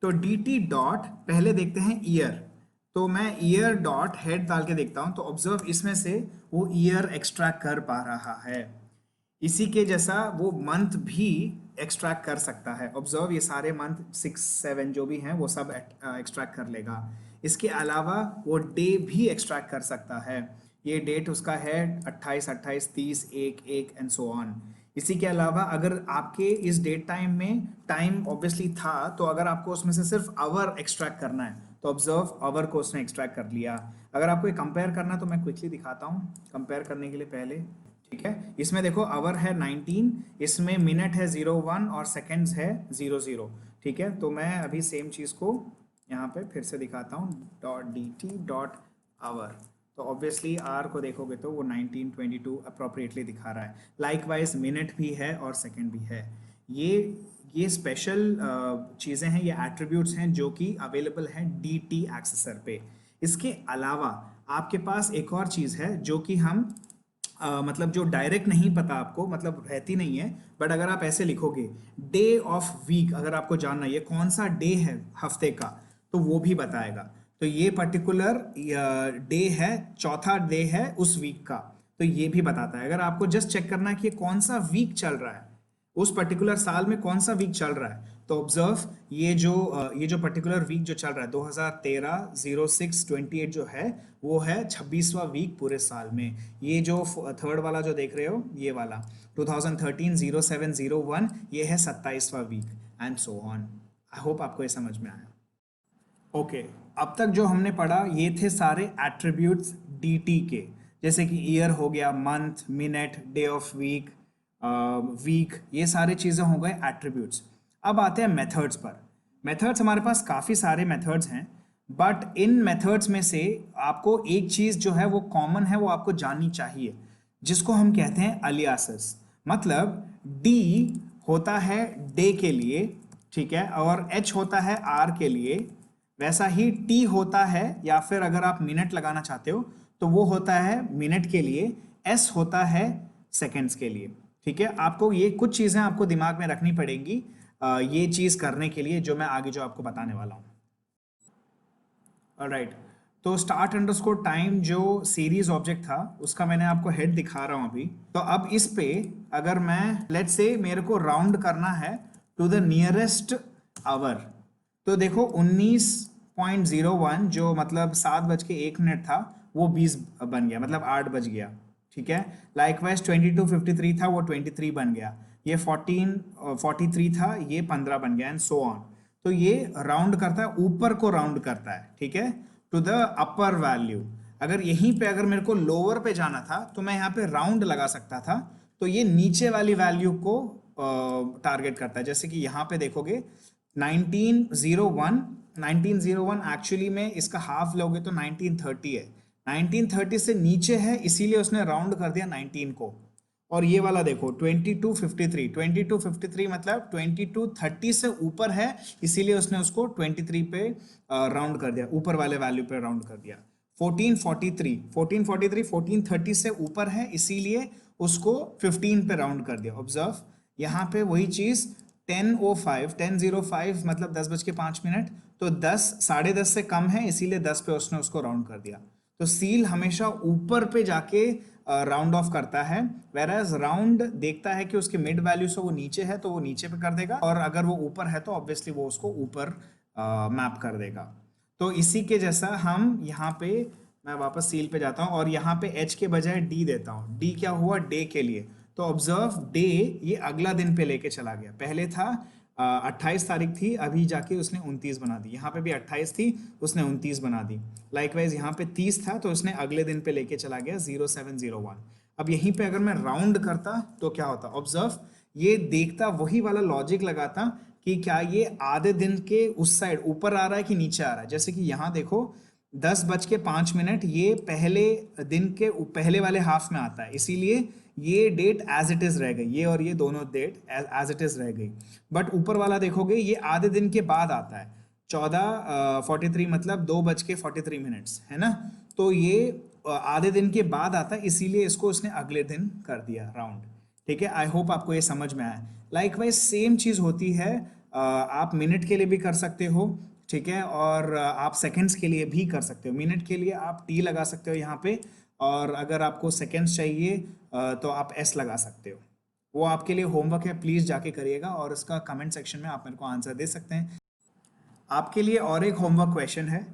तो dt डॉट, पहले देखते हैं ईयर। तो मैं ईयर डॉट हेड डाल के देखता हूं, तो ऑब्जर्व इसमें से वो ईयर एक्सट्रैक्ट कर पा रहा है। इसी के जैसा वो मंथ भी एक्सट्रैक्ट कर सकता है। ऑब्जर्व ये सारे मंथ 6, 7 जो भी हैं वो सब एक्सट्रैक्ट कर लेगा। इसके अलावा वो डे भी एक्सट्रैक्ट कर सकता है। ये डेट उसका है 28, 28, 30, 1, 1 एंड सो ऑन। इसी के अलावा अगर आपके इस डेट टाइम में टाइम ऑब्वियसली था, तो अगर आपको उसमें से सिर्फ आवर एक्सट्रैक्ट करना है तो ऑब्जर्व आवर को उसने एक्सट्रैक्ट कर लिया। अगर आपको ये कंपेयर करना है तो मैं क्विकली दिखाता हूँ कंपेयर करने के लिए पहले। ठीक है, इसमें देखो आवर है 19, इसमें मिनट है 01 और सेकेंड्स है 00। ठीक है, तो मैं अभी सेम चीज़ को यहाँ पे फिर से दिखाता हूँ, डॉट dt डॉट आवर। तो ऑब्वियसली आर को देखोगे तो वो 1922 अप्रोप्रिएटली दिखा रहा है। लाइकवाइज मिनट भी है और सेकंड भी है। ये स्पेशल चीज़ें हैं, ये एट्रीब्यूट्स हैं जो कि अवेलेबल हैं dt एक्सेसर पे। इसके अलावा आपके पास एक और चीज़ है जो कि हम मतलब जो डायरेक्ट नहीं पता आपको, मतलब रहती नहीं है, बट अगर आप ऐसे लिखोगे डे ऑफ वीक, अगर आपको जानना है ये कौन सा डे है हफ्ते का, तो वो भी बताएगा। तो ये पर्टिकुलर डे है, चौथा डे है उस वीक का, तो ये भी बताता है। अगर आपको जस्ट चेक करना है कि कौन सा वीक चल रहा है, उस पर्टिकुलर साल में कौन सा वीक चल रहा है, तो ऑब्जर्व ये जो पर्टिकुलर वीक जो चल रहा है 2013 06/28 जो है वो है 26वां वीक पूरे साल में। ये जो थर्ड वाला जो देख रहे हो ये वाला 2013 07/01 ये है 27वां week and so on. I hope आपको ये समझ में आया। ओके, अब तक जो हमने पढ़ा ये थे सारे एट्रीब्यूट्स dt के, जैसे कि ईयर हो गया, month, minute, day of week, week, ये सारी चीज़ें हो गए एट्रीब्यूट्स। अब आते हैं मेथड्स पर। मेथड्स हमारे पास काफ़ी सारे मेथड्स हैं, बट इन मेथड्स में से आपको एक चीज़ जो है वो कॉमन है, वो आपको जाननी चाहिए, जिसको हम कहते हैं अलियासेस। मतलब d होता है डे के लिए, ठीक है, और h होता है आर के लिए, वैसा ही t होता है, या फिर अगर आप मिनट लगाना चाहते हो तो वो होता है मिनट के लिए, s होता है सेकेंड्स के लिए। ठीक है, आपको ये कुछ चीज़ें आपको दिमाग में रखनी पड़ेंगी ये चीज़ करने के लिए जो मैं आगे जो आपको बताने वाला हूँ। ऑलराइट, तो स्टार्ट अंडरस्कोर टाइम जो सीरीज ऑब्जेक्ट था उसका मैंने आपको हेड दिखा रहा हूँ अभी। तो अब इस पे अगर मैं लेट्स से मेरे को राउंड करना है टू द नियरेस्ट आवर, तो देखो 19.01 जो मतलब 7:01 था वो 20 बन गया, मतलब 8 बज गया। ठीक है, लाइकवाइज 22:53 था वो 23 बन गया, ये 43 था ये 15 बन गया एंड सो ऑन। तो ये राउंड करता है, ऊपर को राउंड करता है। ठीक है, टू द अपर वैल्यू। अगर यहीं पे अगर मेरे को लोअर पे जाना था तो मैं यहाँ पे राउंड लगा सकता था, तो ये नीचे वाली वैल्यू को टारगेट करता है। जैसे कि यहाँ पे देखोगे 1901 एक्चुअली में इसका हाफ लोगे तो 1930 है, 1930 से नीचे है इसीलिए उसने राउंड कर दिया 19 को। और ये वाला देखो 22:53 मतलब 22:30 से ऊपर है इसीलिए उसने उसको 23 पे राउंड कर दिया, ऊपर वाले वैल्यू पे राउंड कर दिया। 1443 1430 से ऊपर है, इसीलिए उसको 15 पे राउंड कर दिया। ऑब्जर्व, यहाँ पे वही चीज 10:05 मतलब 10:05, तो 10:10:30 से कम है, इसीलिए 10 पे उसने उसको राउंड कर दिया। तो सील हमेशा ऊपर पे जाके राउंड ऑफ करता है, वेराज राउंड देखता है कि उसके मिड वैल्यू से वो नीचे है तो वो नीचे पे कर देगा, और अगर वो ऊपर है तो ऑब्वियसली वो उसको ऊपर मैप कर देगा। तो इसी के जैसा हम यहाँ पे, मैं वापस सील पे जाता हूँ और यहाँ पे एच के बजाय डी देता हूँ। डी क्या हुआ, डे के लिए। तो ऑब्जर्व, डे ये अगला दिन पे लेके चला गया। पहले था 28 तारीख थी, अभी जाके उसने 29 बना दी। यहाँ पे भी 28 थी, उसने 29 बना दी। लाइकवाइज यहाँ पे 30 था तो उसने अगले दिन पे लेके चला गया 0701। अब यहीं पे अगर मैं राउंड करता तो क्या होता, ऑब्जर्व, ये देखता, वही वाला लॉजिक लगाता कि क्या ये आधे दिन के उस साइड ऊपर आ रहा है कि नीचे आ रहा है। जैसे कि यहाँ देखो 10:05, ये पहले दिन के पहले वाले हाफ में आता है, इसीलिए ये डेट एज इट इज रह गई, ये और ये दोनों डेट एज इट इज रह गई। बट ऊपर वाला देखोगे ये आधे दिन के बाद आता है, 14:43 मतलब 2:43 है ना। तो ये आधे दिन के बाद आता है, इसीलिए इसको उसने अगले दिन कर दिया राउंड। ठीक है, आई होप आपको ये समझ में आया। लाइकवाइज सेम चीज होती है, आप मिनट के लिए भी कर सकते हो, ठीक है, और आप सेकंड्स के लिए भी कर सकते हो। मिनट के लिए आप टी लगा सकते हो यहाँ पे, और अगर आपको सेकंड्स चाहिए तो आप एस लगा सकते हो। वो आपके लिए होमवर्क है, प्लीज़ जाके करिएगा, और इसका कमेंट सेक्शन में आप मेरे को आंसर दे सकते हैं। आपके लिए और एक होमवर्क क्वेश्चन है।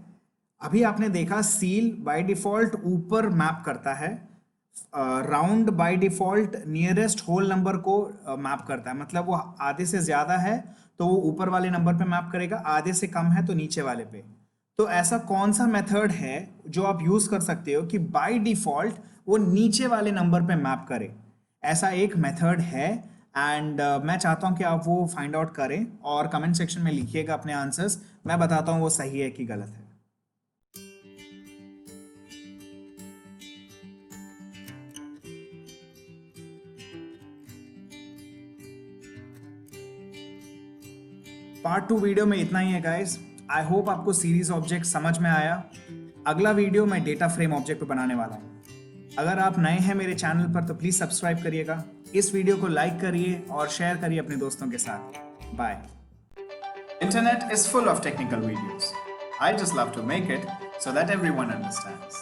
अभी आपने देखा सील बाय डिफॉल्ट ऊपर मैप करता है, round by default nearest whole number को मैप करता है, मतलब वो आधे से ज़्यादा है तो वो ऊपर वाले नंबर पे मैप करेगा, आधे से कम है तो नीचे वाले पे। तो ऐसा कौन सा मेथड है जो आप यूज कर सकते हो कि बाय डिफॉल्ट वो नीचे वाले नंबर पे मैप करे? ऐसा एक मेथड है, एंड मैं चाहता हूं कि आप वो फाइंड आउट करें और कमेंट सेक्शन में लिखिएगा अपने आंसर्स। मैं बताता हूं वो सही है कि गलत है। पार्ट 2 वीडियो में इतना ही है गाइस। आई होप आपको सीरीज ऑब्जेक्ट समझ में आया। अगला वीडियो मैं डेटा फ्रेम ऑब्जेक्ट पे बनाने वाला हूँ। अगर आप नए हैं मेरे चैनल पर तो प्लीज सब्सक्राइब करिएगा, इस वीडियो को लाइक करिए और शेयर करिए अपने दोस्तों के साथ। Bye. Internet is full of technical videos. I just love to make it so that everyone understands.